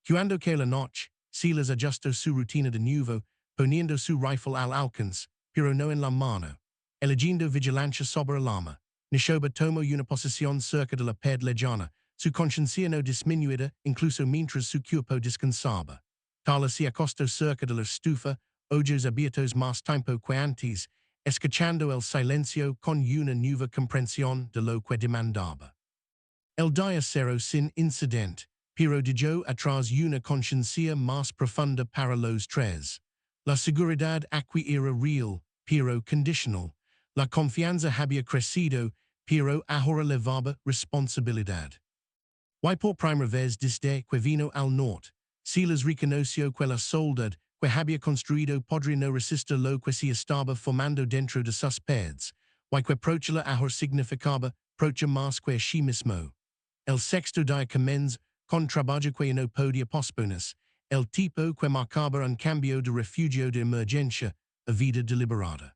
Cuando que la noche, Silas ajustó su rutina de nuevo, poniendo su rifle al alcance, pero no en la mano. Eligiendo vigilancia sobre el arma. Nishoba tomó una posición cerca de la pared lejana, su conciencia no disminuida incluso mientras su cuerpo descansaba. Tala se acostó cerca de la estufa, ojos abiertos más tiempo que antes, escuchando el silencio con una nueva comprensión de lo que demandaba. El día cerró sin incidente, pero dejó atrás una conciencia más profunda para los tres. La seguridad aquí era real, pero condicional. La confianza había crecido, pero ahora levaba responsabilidad. Y por primera vez desde que vino al norte, Silas reconoció que la soledad que había construido podría no resistir lo que se estaba formando dentro de sus paredes, y que protegerla ahora significaba proteger más que a sí mismo. El sexto día comienza con trabajo que no podía posponerse, el tipo que marcaba un cambio de refugio de emergencia a vida deliberada.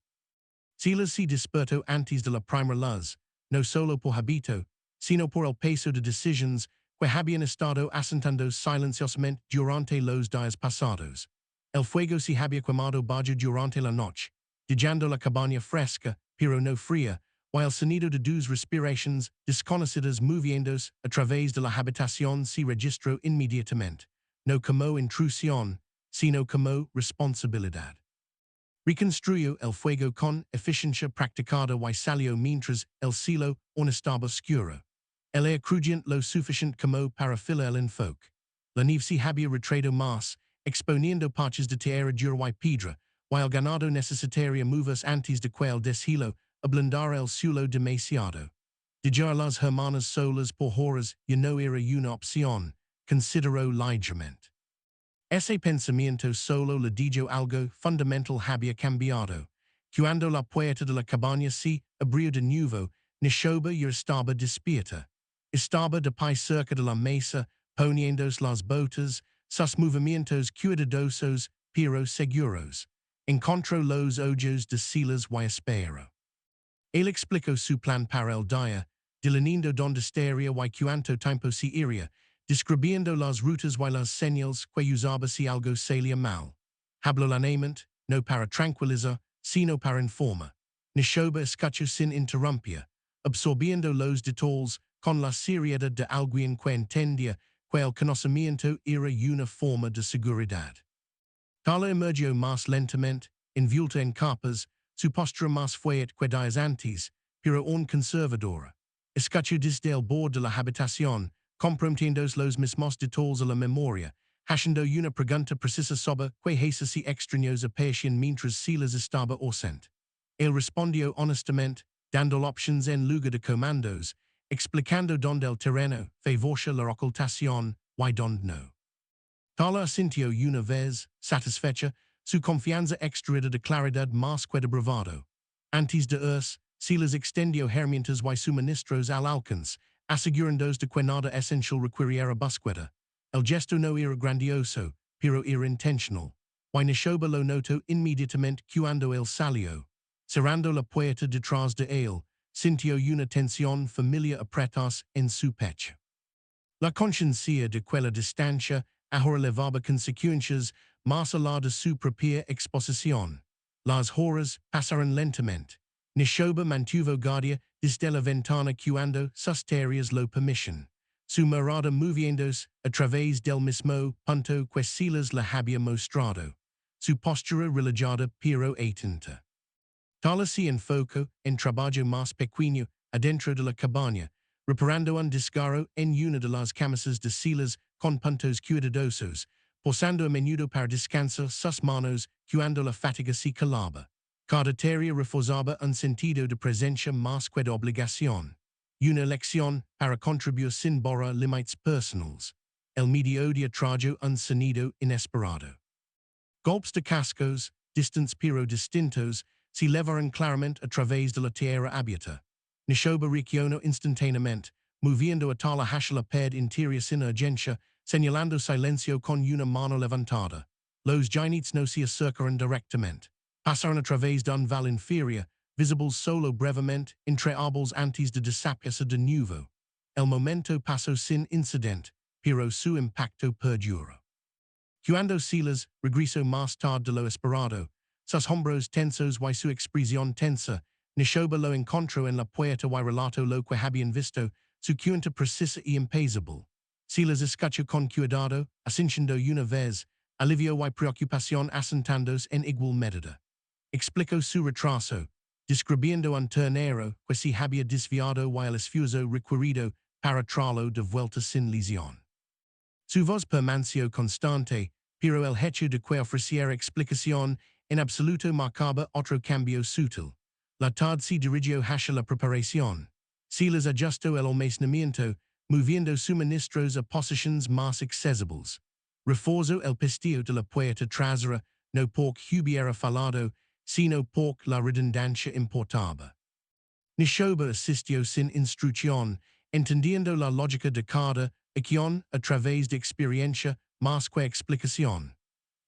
Silas se despertó antes de la primera luz, no solo por habito, sino por el peso de decisiones que habían estado asentando silenciosamente durante los días pasados. El fuego se había quemado bajo durante la noche, dejando la cabaña fresca, pero no fría, y el sonido de dos respiraciones desconocidas moviéndose a través de la habitación se registró inmediatamente, no como intrusión, sino como responsabilidad. Reconstruyó el fuego con eficiencia practicada y salió mientras el cielo aún estaba oscuro. El air crujiente lo suficiente como para filar el enfoque. La nieve se había retraído más, exponiendo parches de tierra dura y piedra, y el ganado necesitaria movas antes de que el deshilo ablandar el suelo demasiado. Dejar las hermanas solas por horas ya no era una opción, consideró ligeramente. Ese pensamiento solo le dijo algo fundamental había cambiado. Cuando la puerta de la cabaña se abrió de nuevo, Nishoba ya estaba despierta. Estaba de pie cerca de la mesa, poniéndose las botas, sus movimientos cuidadosos pero seguros. Encontró los ojos de Silas y espero. Él explicó su plan para el día, delineando donde estaría y cuánto tiempo se iría, describiendo las rutas y las señales que usaba si algo salía mal. Habló lanamente, no para tranquilizar, sino para informar. Nishoba escuchó sin interrumpir, absorbiendo los detalles con la seriedad de alguien que entendía que el conocimiento era una forma de seguridad. Tala emergió más lentamente, envuelta en capas, su postura más fuerte que días antes, pero un conservadora. Escuchó desde el borde de la habitación, comprometiendo los mismos detalles a la memoria, haciendo una pregunta precisa sobre que hechos y extraños aparecían mientras Silas estaba ausente. Él respondió honestamente, dando opciones en lugar de comandos, explicando donde el terreno favorece la ocultación y donde no. Tala asintió una vez, satisfecha, su confianza extraída de claridad más que de bravado. Antes de Silas extendió herramientas y suministros al alcance, asegurándose de que nada esencial requiriera búsqueda. El gesto no era grandioso, pero era intencional. Y Nishoba lo notó inmediatamente cuando él salió. Cerrando la puerta detrás de él, sintió una tensión familiar apretarse en su pecho. La conciencia de que la distancia ahora levaba consecuencias más allá de su propia exposición. Las horas pasaron lentamente. Nishoba mantuvo guardia desde la ventana cuando sus tareas lo permisión. Su mirada moviéndose a través del mismo punto que Silas le había mostrado. Su postura relajada pero atenta. Tala se enfocó en trabajo más pequeño adentro de la cabaña, reparando un desgarro en una de las camisas de Silas con puntos cuidadosos, posando a menudo para descansar sus manos cuando la fatiga se calaba. Cada tarea reforzaba un sentido de presencia más que de obligación. Una lección para contribuir sin borrar límites personales. El mediodía trajo un sonido inesperado. Golpes de cascos, distantes pero distintos, se levaron claramente a través de la tierra abierta. Nishoba reaccionó instantáneamente, moviendo a tala hacia la pared interior sin urgencia, señalando silencio con una mano levantada. Los giants no se acercaron directamente. Pasaron a través de un val inferior, visibles solo brevemente, entre árboles antes de desaparecer de nuevo. El momento pasó sin incidente, pero su impacto perduró. Cuando Silas regresó más tarde de lo esperado, sus hombros tensos y su expresión tensa, Nishoba lo encontró en la puerta y relató lo que habían visto, su cuenta precisa y impasible. Silas escuchó con cuidado, asintiendo una vez, alivio y preocupación asentándose en igual medida. Explicó su retraso, describiendo un ternero que se había desviado y el esfuerzo requerido para traerlo de vuelta sin lesión. Su voz permaneció constante, pero el hecho de que ofreciera explicación en absoluto marcaba otro cambio sutil. La tarde se dirigió hacia la preparación. Silas ajustó el almacenamiento, moviendo suministros a posiciones más accesibles. Reforzó el pestillo de la puerta trasera, no porque hubiera fallado, sino porque la redundancia importaba. Nishoba asistió sin instrucción, entendiendo la lógica de cada acción a través de experiencia más que explicación.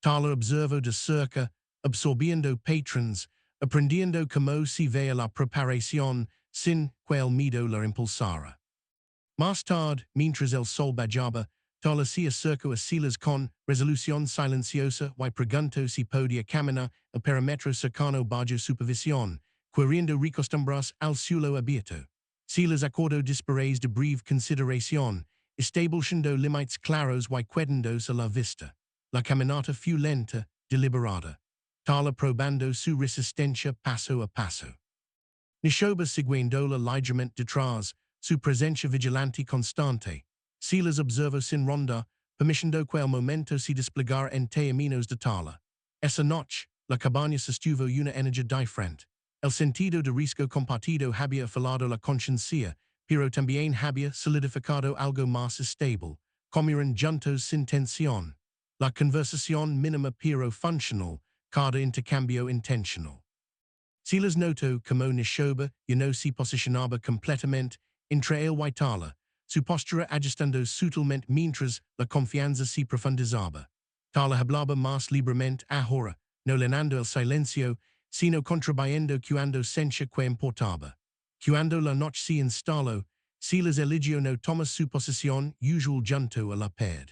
Tala observó de cerca, absorbiendo patrons, aprendiendo cómo se veía la preparación sin que el miedo la impulsara. Más tarde, mientras el sol bajaba, Tala se acercó a Silas con resolución silenciosa y preguntó si podía caminar el perímetro cercano bajo supervisión, queriendo recostumbrarse al cielo abierto. Silas acordó después de breve consideración, estableciendo límites claros y quedándose a la vista. La caminata fue lenta, deliberada. Tala probando su resistencia paso a paso. Nishoba siguiéndola ligeramente detrás, su presencia vigilante constante. Silas observó sin ronda, permissionando que el momento se desplegar en menos de tala. Esa noche, la cabaña sostuvo una energía diferente. El sentido de risco compartido había afilado la conciencia, pero también había solidificado algo más estable. Comieron juntos sin tensión. La conversación mínima pero funcional, cada intercambio intentional. Silas notó como Nishoba no se posicionaba completamente entre el y Tala, su postura ajustando sutilmente mientras la confianza se profundizaba. Tala hablaba más libremente ahora, no llenando el silencio, sino contribuyendo cuando sentía que importaba. Cuando la noche se instaló, Silas eligió no toma su posición usual junto a la pared.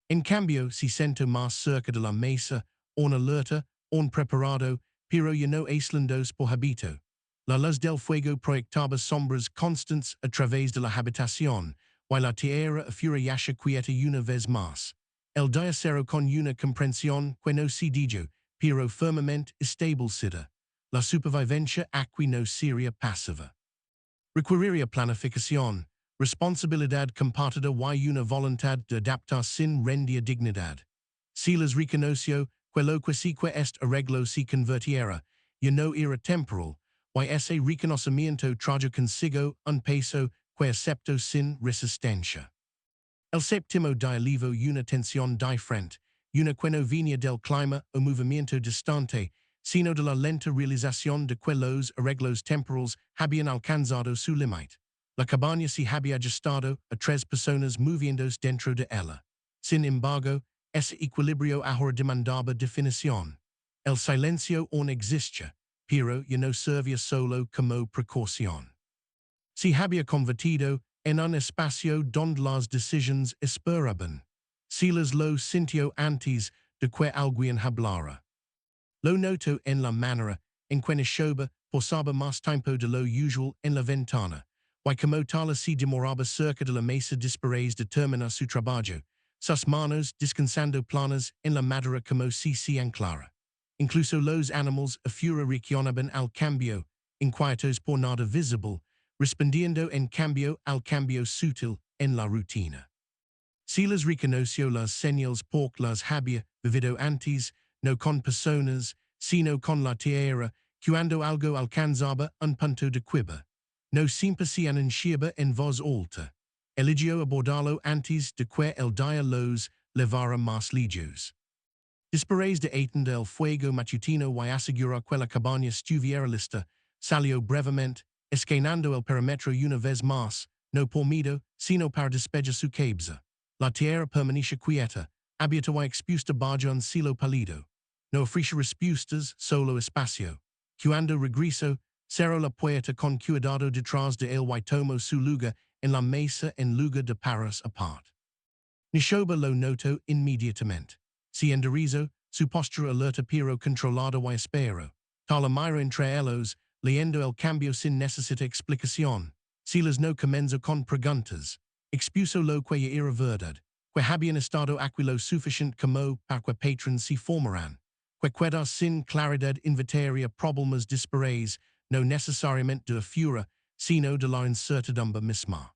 En cambio, se sentó más cerca de la mesa, on alerta, on preparado, pero no aislandos por habito. La luz del fuego proyectaba sombras constantes a través de la habitación, while la tierra afura yasha quieta una vez más. El diacero con una comprensión que no se dijo, pero firmemente establecida. La supervivencia aquí no sería pasiva. Requeriría planificación, responsabilidad compartida y una voluntad de adaptar sin rendir dignidad. Silas reconoció que lo que sí que este arreglo se convirtiera, no era temporal, y ese reconocimiento trajo consigo un peso que aceptó sin resistencia. El séptimo día levó una tensión diferente, una que no venía del clima o movimiento distante, sino de la lenta realización de que los arreglos temporales habían alcanzado su límite. La cabaña se había ajustado a 3 personas moviéndose dentro de ella. Sin embargo, ese equilibrio ahora demandaba definición. El silencio aún existía, pero no servía solo como precaución. Se había convertido en un espacio donde las decisiones esperaban. Silas lo sintió antes de que alguien hablara. Lo notó en la manera en que Nishoba posaba más tiempo de lo usual en la ventana, y como tal se demoraba cerca de la mesa después de terminar su trabajo, sus manos descansando planas en la madera como si se anclara. Incluso los animales afuera reaccionaban al cambio, inquietos por nada visible, respondiendo en cambio al cambio sutil en la rutina. Silas reconoció las señales porque las había vivido antes, no con personas, sino con la tierra, cuando algo alcanzaba un punto de quiebra. No siempre se anunciaba en voz alta. Eligió abordarlo antes de que el día los levara más lejos. Después de atender el fuego matutino y asegurar que la cabaña estuviera lista, salió brevemente, escaneando el perímetro una vez más, no por miedo, sino para despejar su cabeza. La tierra permanecía quieta, abierta y expuesta bajo un cielo pálido. No ofrecía respuestas, solo espacio. Cuando regresó, cerró la puerta con cuidado detrás de él y tomó su lugar en la mesa en lugar de paras apart. Nishoba lo notó inmediatamente. Se enderezó, su postura alerta pero controlada y espero. Tala mira entre ellos, leyendo el cambio sin necesita explicación. Silas no comenzó con preguntas. Expuso lo que ya era verdad, que habían estado aquí lo suficiente como para que patrons se formaran, que quedar sin claridad invitaría problemas dispares, no necesariamente de afura, sino de la incertidumbre misma.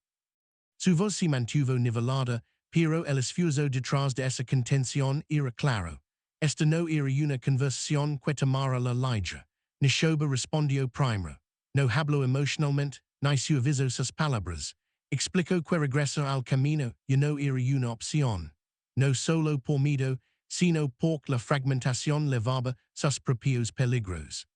Su voz se mantuvo nivelada, pero el esfuerzo detrás de esa contención era claro. Esta no era una conversación que tomara la ligera. Nishoba respondió primero. No habló emocionalmente, ni suavizó sus palabras. Explicó que regresar al camino ya no era una opción. No solo por miedo, sino porque la fragmentación levaba sus propios peligros.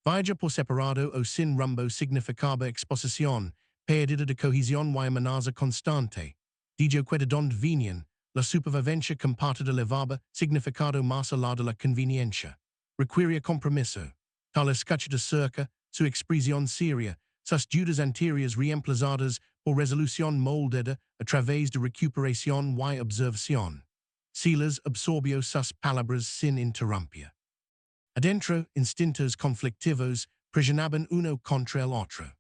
Viajar por separado o sin rumbo significaba exposición, pérdida de cohesión y amenaza constante. Dijo que de donde venían, la supervivencia compartida levaba significado más allá de la conveniencia. Requería compromiso. Tal escucha de cerca, su expresión seria, sus dudas anteriores reemplazadas por resolución moldada a través de recuperación y observación. Silas absorbió sus palabras sin interrumpir. Adentro, instintos conflictivos presionaban uno contra el otro.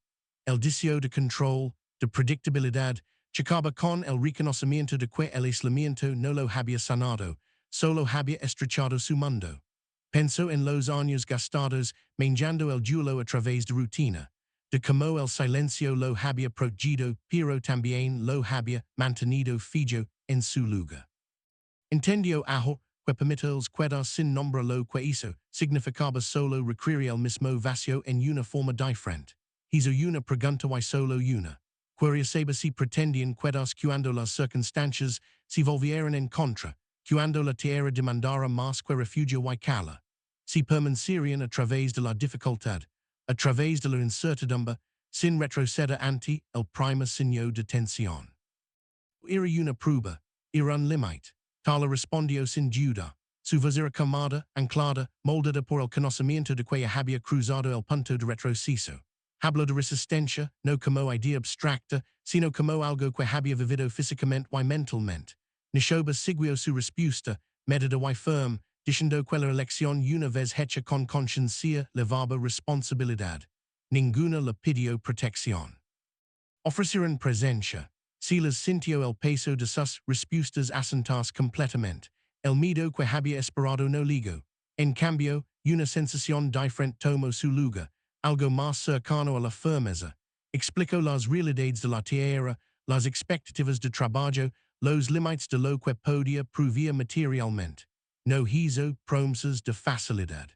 El deseo de control, de predictabilidad, chocaba con el reconocimiento de que el aislamiento no lo había sanado, solo había estrechado su mundo. Pensó en los años gastados manejando el duelo a través de rutina, de cómo el silencio lo había protegido, pero también lo había mantenido fijo en su lugar. Entendió ajo, que permitió quedar sin nombre lo que hizo, significaba solo requerir el mismo vacío en una forma diferente. Hizo una pregunta y solo una. Quería saber si pretendían quedarse cuando las circunstancias se volvieran en contra, cuando la tierra demandara más que refugio y cala. Si permanecerían a través de la dificultad, a través de la incertidumbre, sin retroceder ante el primer signo de tensión. Era una prueba, era un límite. Tala respondió sin duda. Su voz era calmada, anclada, moldada por el conocimiento de que había cruzado el punto de retroceso. Habló de resistencia, no como idea abstracta, sino como algo que había vivido físicamente y mentalmente. Nishoba siguió su respuesta, medida y firme, diciendo que la elección una vez hecha con conciencia levaba responsabilidad. Ninguna le pidió protección. Ofrecieron presencia. Silas sintió el peso de sus respuestas asentarse completamente. El miedo que había esperado no ligó. En cambio, una sensación diferente tomó su lugar, algo más cercano a la firmeza. Explicó las realidades de la tierra, las expectativas de trabajo, los límites de lo que podía proveer materialmente. No hizo promesas de facilidad.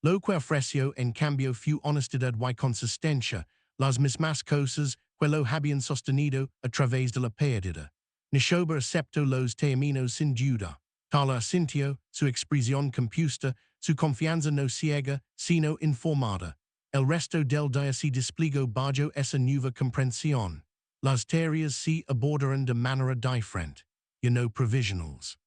Lo que ofreció en cambio fue honestidad y consistencia, las mismas cosas que lo habían sostenido a través de la pérdida. Nishoba aceptó los términos sin duda. Tala asintió, su expresión compuesta, su confianza no ciega, sino informada. El resto del día se desplegó bajo esa nueva comprensión. Las tareas se abordaron de manera diferente, y no provisionals.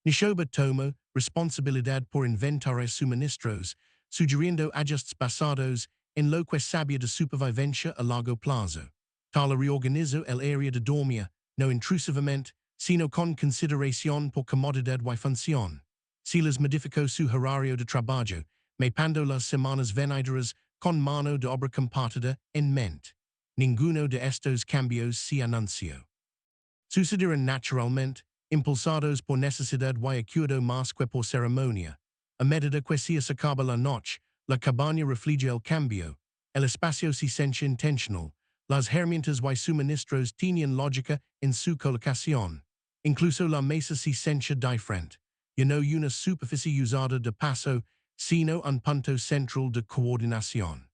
Nishoba tomó responsabilidad por inventar suministros, sugiriendo ajustes basados en lo que sabía de supervivencia a largo plazo. Tala reorganizó el área de dormir, no intrusivamente, sino con consideración por comodidad y función. Silas modificó su horario de trabajo, mapando las semanas venideras con mano de obra compartida en mente. Ninguno de estos cambios se anunció. Sucedieron naturalmente, impulsados por necesidad y acuerdo más que por ceremonia. A medida que se acaba la noche, la cabaña refleja el cambio, el espacio se sencha intencional, las herramientas y suministros tenían lógica en su colocación. Incluso la mesa se sencha diferente, y no una superficie usada de paso, sino un punto central de coordinación.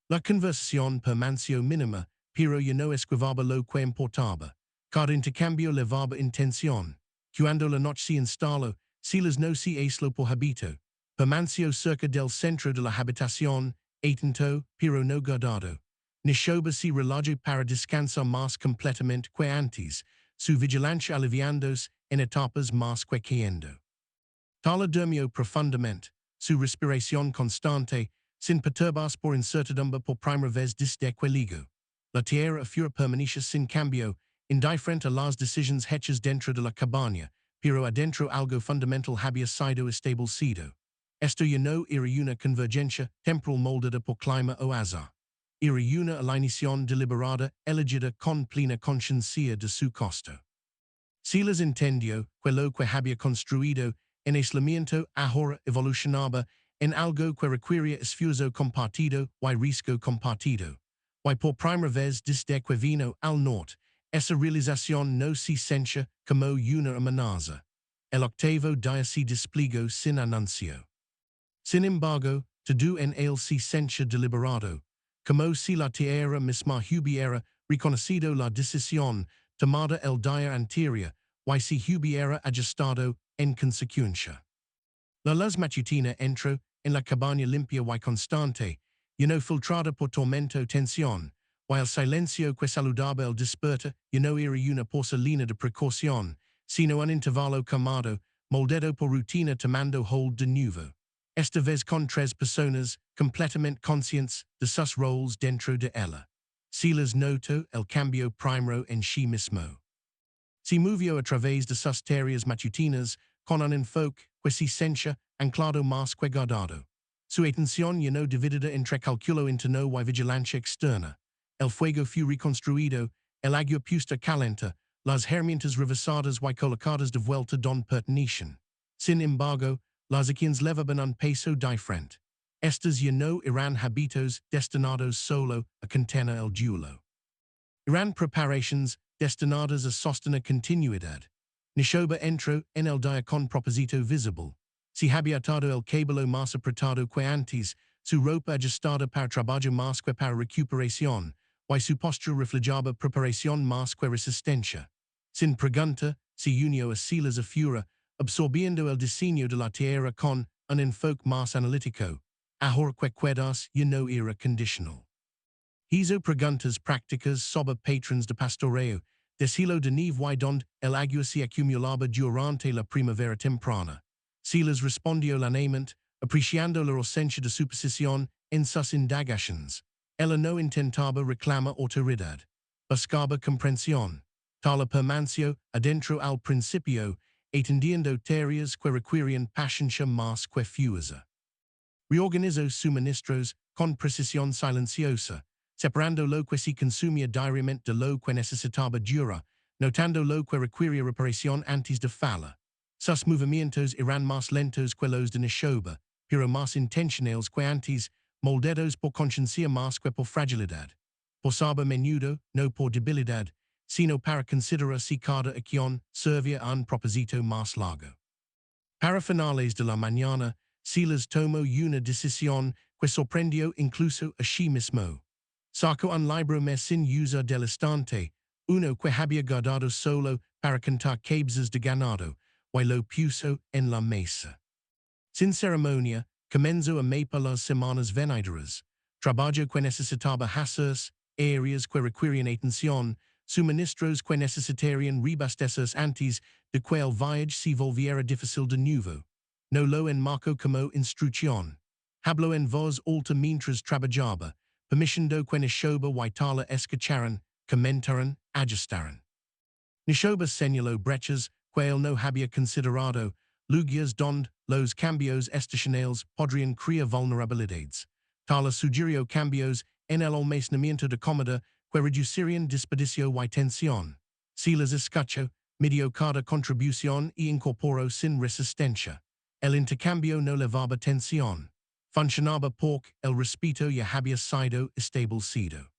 La conversación permaneció mínima, pero ya no escribaba lo que importaba. Cada intercambio levaba intención. Cuando la noche se instaló, Silas no se aisló por habito. Permaneció cerca del centro de la habitación, atento, pero no guardado. Nishoba se relajó para descansar más completamente que antes, su vigilancia aliviándose en etapas más que cayendo. Tala durmió profundamente, su respiración constante, sin perturbarse por incertidumbre por primera vez desde que ligó. La tierra afuera permanecía sin cambio, indiferente a las decisiones hechas dentro de la cabaña, pero adentro algo fundamental había sido establecido. Esto ya no era una convergencia temporal moldada por clima o azar. Era una alineación deliberada, elegida con plena conciencia de su costo. Silas entendió que lo que había construido en aislamiento ahora evolucionaba en algo que requería esfuerzo compartido y riesgo compartido. Y por primera vez desde que vino al norte, esa realización no se sentía como una amenaza. El octavo día se desplegó sin anuncio. Sin embargo, todo en él se sentía deliberado, como si la tierra misma hubiera reconocido la decisión tomada el día anterior y se hubiera ajustado en consecuencia. La luz matutina entró en la cabaña limpia y constante, y no filtrada por tormenta o tensión, y el silencio que saludaba el despertar y no era una porcelana de precaución, sino un intervalo calmado, moldado por rutina tomando hold de nuevo. Esta vez con tres personas completamente conscientes de sus roles dentro de ella. Silas notó el cambio primero en sí mismo. Se movió a través de sus tareas matutinas con un enfoque que se sentía anclado más que guardado. Su atención ya no dividida entre cálculo interno y vigilancia externa. El fuego fue reconstruido, el agua puesta calenta, las herramientas revisadas y colocadas de vuelta donde pertenecían. Sin embargo, las acciones levaban un peso diferente. Estas ya no eran hábitos destinados solo a contener el duelo. Eran preparations destinadas a sostener continuidad. Nishoba entro en el día con propósito visible. Si había atado el cabello más apretado que antes, su ropa ajustada para trabajo más que para recuperación, y su postura reflejaba preparación más que resistencia. Sin pregunta, se unió a Silas a Fura, absorbiendo el diseño de la tierra con un enfoque más analítico. Ahora que quedas ya no era conditional. Hizo preguntas prácticas sobre patrons de pastoreo, deshilo de nieve y donde el agua se acumulaba durante la primavera temprana. Silas respondió lanamente, apreciando la ausencia de superstición en sus indagaciones. Ella no intentaba reclamar autoridad. Buscaba comprensión. Tal permaneció adentro al principio, atendiendo tareas que requerían paciencia más que fuerza. Reorganizó suministros con precisión silenciosa, separando lo que se consumía diariamente de lo que necesitaba dura, notando lo que requería reparación antes de falla. Sus movimientos eran más lentos que los de Nishoba, pero más intencionales que antes, moldeados por conciencia más que por fragilidad. Posaba menudo, no por debilidad, sino para considerar si cada acción servía a un propósito más largo. Para finales de la mañana, Silas tomó una decisión que sorprendió incluso a sí mismo. Sacó un libro mes sin uso del estante, uno que había guardado solo para contar cabezas de ganado, y lo puso en la mesa. Sin ceremonia, comenzó a mapar las semanas venideras. Trabajo que necesitaba hacerse, áreas que requerían atención, suministros que necesitarían reabastecerse antes de que el viaje se volviera difícil de nuevo. No lo enmarcó como instrucción. Habló en voz alta mientras trabajaba, permitiendo que Nishoba y Tala escucharan, comentaran, ajustaran. Nishoba señaló brechas que él no había considerado, lugares donde los cambios estacionales podrían crear vulnerabilidades. Tala sugirió cambios en el almacenamiento de comida que reducirían desperdicio y tensión. Silas escuchó, midió cada contribución y incorporó sin resistencia. El intercambio no levaba tensión. Funcionaba porque el respeto ya había sido establecido.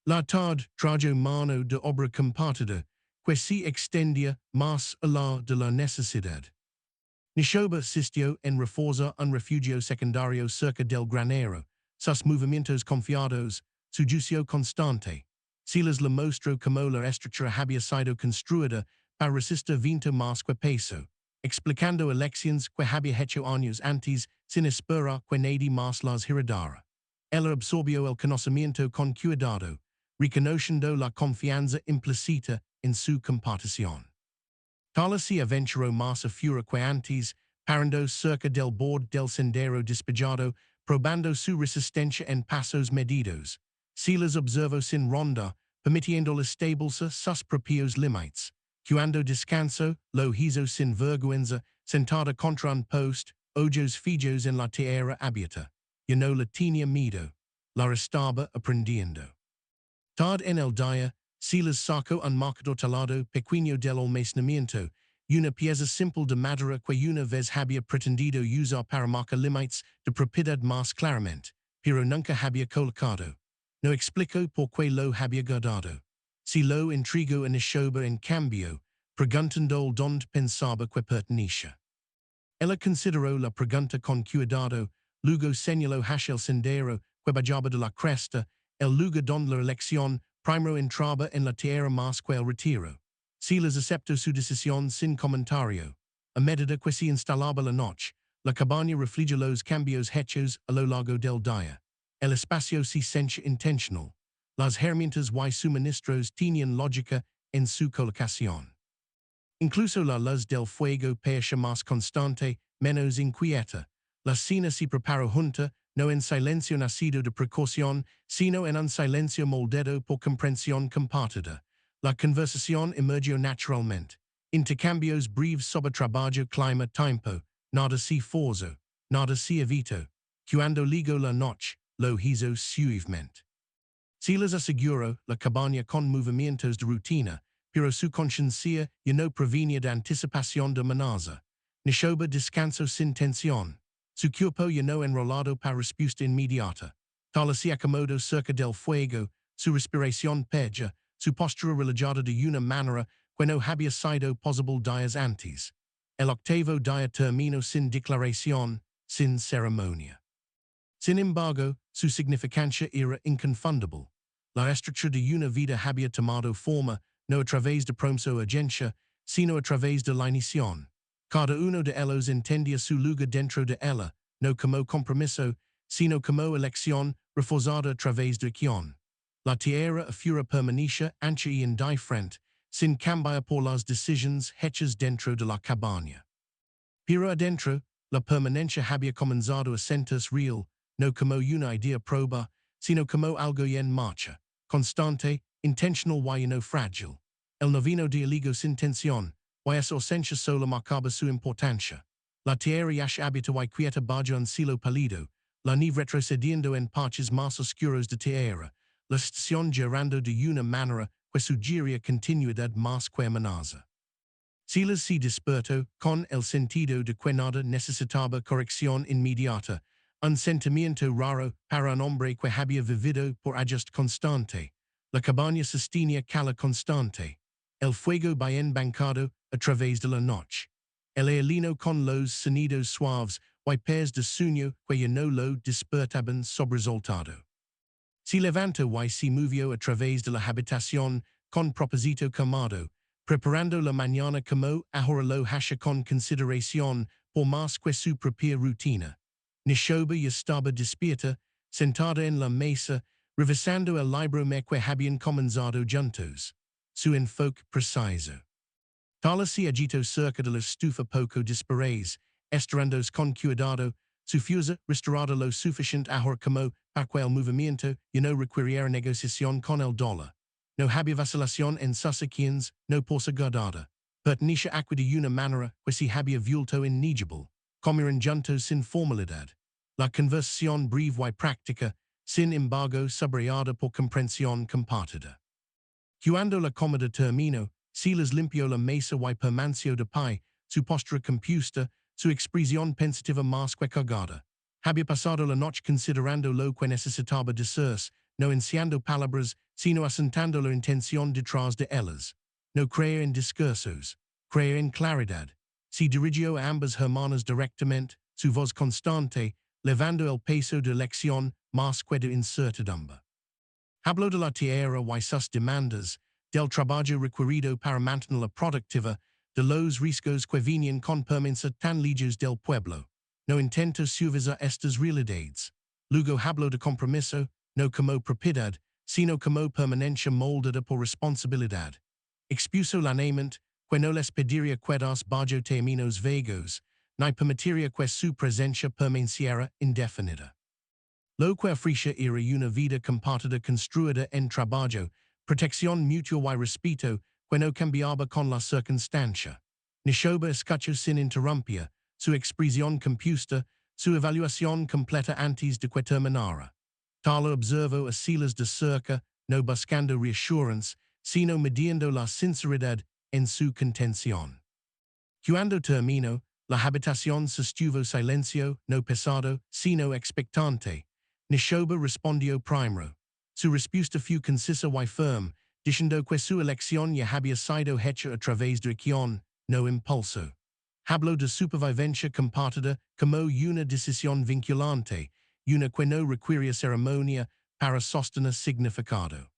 La tarde trajo mano de obra compartida, que se extendía más allá de la necesidad. Nishoba asistió en reforzar un refugio secundario cerca del granero, sus movimientos confiados, su juicio constante. Silas le mostró cómo la estructura había sido construida para resistir viento más que peso, explicando elecciones que había hecho años antes sin esperar que nadie más las heredara. Ella absorbió el conocimiento con cuidado, reconociendo la confianza implícita en su compartición. Tala se aventuró más a fura que antes, parando cerca del borde del sendero despejado, probando su resistencia en pasos medidos. Silas observó sin ronda, permitiendo establecer sus propios límites. Cuando descansó, lo hizo sin vergüenza, sentada contra un post, ojos fijos en la tierra abierta. Ya no la tenía miedo, la estaba aprendiendo. Tarde en el día, Silas sacó un marcador talado pequeño del almacenamiento, una pieza simple de madera que una vez había pretendido usar para marcar límites de propiedad más claramente, pero nunca había colocado. No explicó por qué lo había guardado. Si lo intrigó a Nishoba en cambio, preguntando dónde pensaba que pertenecía. Ella consideró la pregunta con cuidado, luego señaló hacia el sendero que bajaba de la cresta, el lugar donde la elección primero entraba en la tierra más que el retiro. Silas aceptó su decisión sin comentario. A medida que se instalaba la noche, la cabaña reflejó los cambios hechos a lo largo del día. El espacio se sentía intencional. Las herramientas y suministros tenían lógica en su colocación. Incluso la luz del fuego parecía más constante, menos inquieta. La cena se preparó junta, no en silencio nacido de precaución, sino en un silencio moldeado por comprensión compartida. La conversación emergió naturalmente. Intercambios breves sobre trabajo, clima, tiempo. Nada se forzó, nada se evitó. Cuando llegó la noche, lo hizo suavemente. Silas aseguró la cabaña con movimientos de rutina, pero su conciencia ya no provenía de anticipación de amenaza. Nishoba descansó sin tensión. Su cuerpo ya no enrolado para respuesta inmediata. Tala se acomodó cerca del fuego, su respiración pega, su postura religada de una manera que no había sido posible dias antes. El octavo día terminó sin declaración, sin ceremonia. Sin embargo, su significancia era inconfundible. La estructura de una vida había tomado forma, no a través de promoción urgencia, sino a través de la iniciación. Cada uno de ellos entendía su lugar dentro de ella, no como compromiso, sino como elección reforzada a través de acción. La tierra afura permanecia ancha y indiferente, sin cambiar por las decisiones hechas dentro de la cabaña. Pero adentro, la permanencia había comenzado a sentirse real, no como una idea proba, sino como algo en marcha, constante, intentional y no frágil. El noveno día ligó sin tensión, y esa ausencia sola marcaba su importancia. La tierra yash habita y quieta bajo un cielo pálido, la nieve retrocediendo en parches más oscuros de tierra, la estación girando de una manera que sugería continuidad más que amenaza. Silas se despertó con el sentido de que nada necesitaba corrección inmediata, un sentimiento raro para un hombre que había vivido por ajuste constante. La cabaña sostenía calor constante. El fuego bien bancado a través de la noche. El aelino con los sonidos suaves y pairs de sueño que ya no lo despertaban sobresaltado. Se levantó y se movió a través de la habitación con propósito calmado, preparando la mañana como ahora lo hacía con consideración por más que su propia rutina. Neshoba ya estaba despierta, sentada en la mesa, revisando el libro que habían comenzado juntos. Su enfoque preciso. Tala se agitó cerca de la estufa poco después, estirando con cuidado, su fuerza restaurada lo suficiente ahora como para que el movimiento ya no requiriera negociación con el dólar. No había vacilación en sus acciones, no posa guardada. Pertenecía aqua de una manera que se había vuelto innegligible. Comieron juntos sin formalidad. La conversación breve y práctica, sin embargo subrayada por comprensión compartida. Cuando la comida terminó, Silas limpió la mesa y permaneció de pie, su postura compuesta, su expresión pensativa más que cargada. Había pasado la noche considerando lo que necesitaba decirse, no enciendo palabras, sino asentando la intención detrás de ellas. No creer en discursos, creer en claridad. Se dirigió a ambas hermanas directamente, su voz constante, levando el peso de lección más que de incertidumbre. Habló de la tierra y sus demandas, del trabajo requerido para mantenerla productiva, de los riesgos que venían con permanecer tan lejos del pueblo. No intentó suavizar estas realidades. Luego habló de compromiso, no como propiedad, sino como permanencia moldada por responsabilidad. Expuso lanemente que no les pediría quedarse bajo términos vagos, ni permitiría que su presencia permaneciera indefinida. Lo que ofrecía era una vida compartida construida en trabajo, protección mutua y respeto que no cambiaba con la circunstancia. Neshoba escuchó sin interrumpir, su expresión compuesta, su evaluación completa antes de que terminara. Tala observó a Silas de cerca, no buscando reassurance, sino midiendo la sinceridad en su contención. Cuando terminó, la habitación sostuvo silencio, no pesado, sino expectante. Neshoba respondió primero. Su respuesta fue concisa y firme, diciendo que su elección ya había sido hecha a través de acción, no impulso. Habló de supervivencia compartida como una decisión vinculante, una que no requiría ceremonia para sostener significado.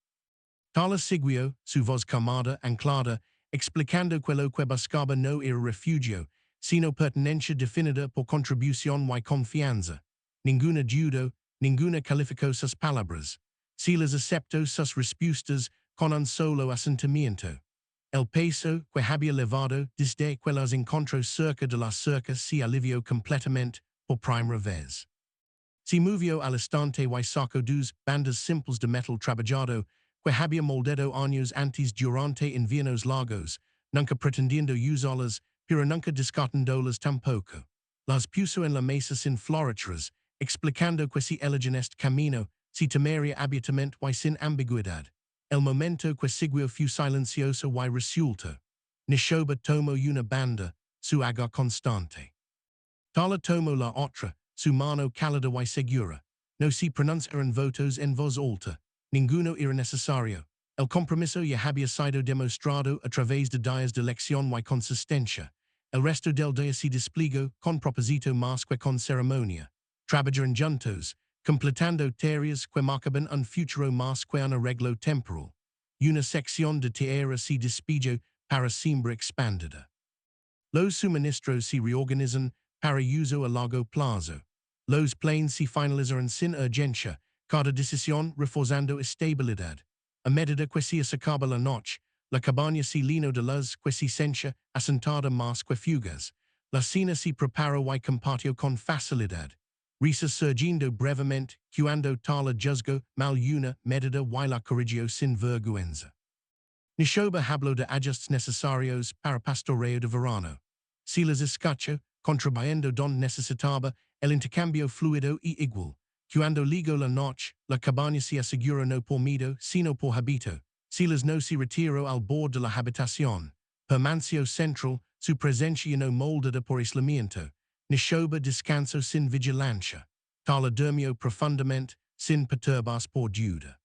Tala siguió, su voz calmada, anclada, explicando que lo que buscaba no era refugio, sino pertenencia definida por contribución y confianza. Ninguna dudó, ninguna calificó sus palabras. Silas aceptó sus respuestas con un solo asentimiento. El peso que había levado desde que las encontró cerca de la cerca se alivió completamente por primera vez. Se movió al instante y sacó dos bandas simples de metal trabajado que había moldado años antes durante inviernos largos, nunca pretendiendo usarlas, pero nunca descartándolas tampoco. Las puso en la mesa sin florituras, explicando que si eligen este camino, se temería abiertamente y sin ambigüedad. El momento que siguió fue silencioso y resuelto. Neshoba tomó una banda, su agar constante. Tala tomó la otra, su mano cálida y segura. No se pronunciaron votos en voz alta. Ninguno era necesario. El compromiso y había sido demostrado a través de días de lección y consistencia. El resto del día se desplegó con propósito más que con ceremonia. Trabajaron juntos, completando tareas que marcaban un futuro más que un arreglo temporal. Una sección de tierra se despejó para siempre expandida. Los suministros se reorganizan para uso a largo plazo. Los planes se finalizaron sin urgencia, cada decisión reforzando estabilidad. A medida que se acaba la noche, la cabaña se llenó de luz que se sentía asentada más que fugaz. La cena se preparó y compartió con facilidad. Risas surgiendo brevemente, cuando tal juzgo mal una medida y la corrigió sin vergüenza. Nishoba habló de ajustes necesarios para pastoreo de verano. Si les escuchó, contribuyendo donde necesitaba el intercambio fluido y igual. Cuando llegó la noche, la cabaña se aseguró no por miedo, sino por habito. Silas no se retiró al borde de la habitación. Permaneció central, su presencia no moldada por aislamiento. Nishoba descansó sin vigilancia. Tala durmió profundamente, sin perturbarse por duda.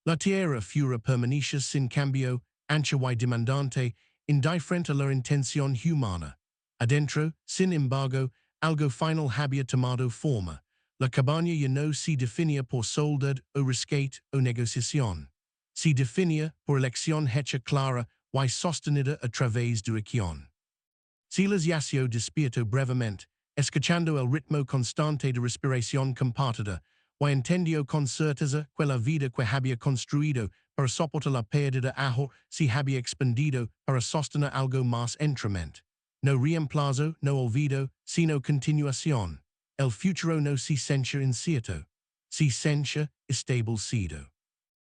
La tierra fura permanecia sin cambio, ancha y demandante, indiferente a la intención humana. Adentro, sin embargo, algo final había tomado forma. La cabaña ya no se definía por soldad o rescate o negociación. Se definía por elección hecha clara y sostenida a través de acción. Silas yació despierto brevemente, escuchando el ritmo constante de respiración compartida, y entendió con certeza que la vida que había construido para soportar la pérdida ahora se había expandido para sostener algo más entramente. No reemplazo, no olvido, sino continuación. El futuro no se sencha incierto, se sencha establecido.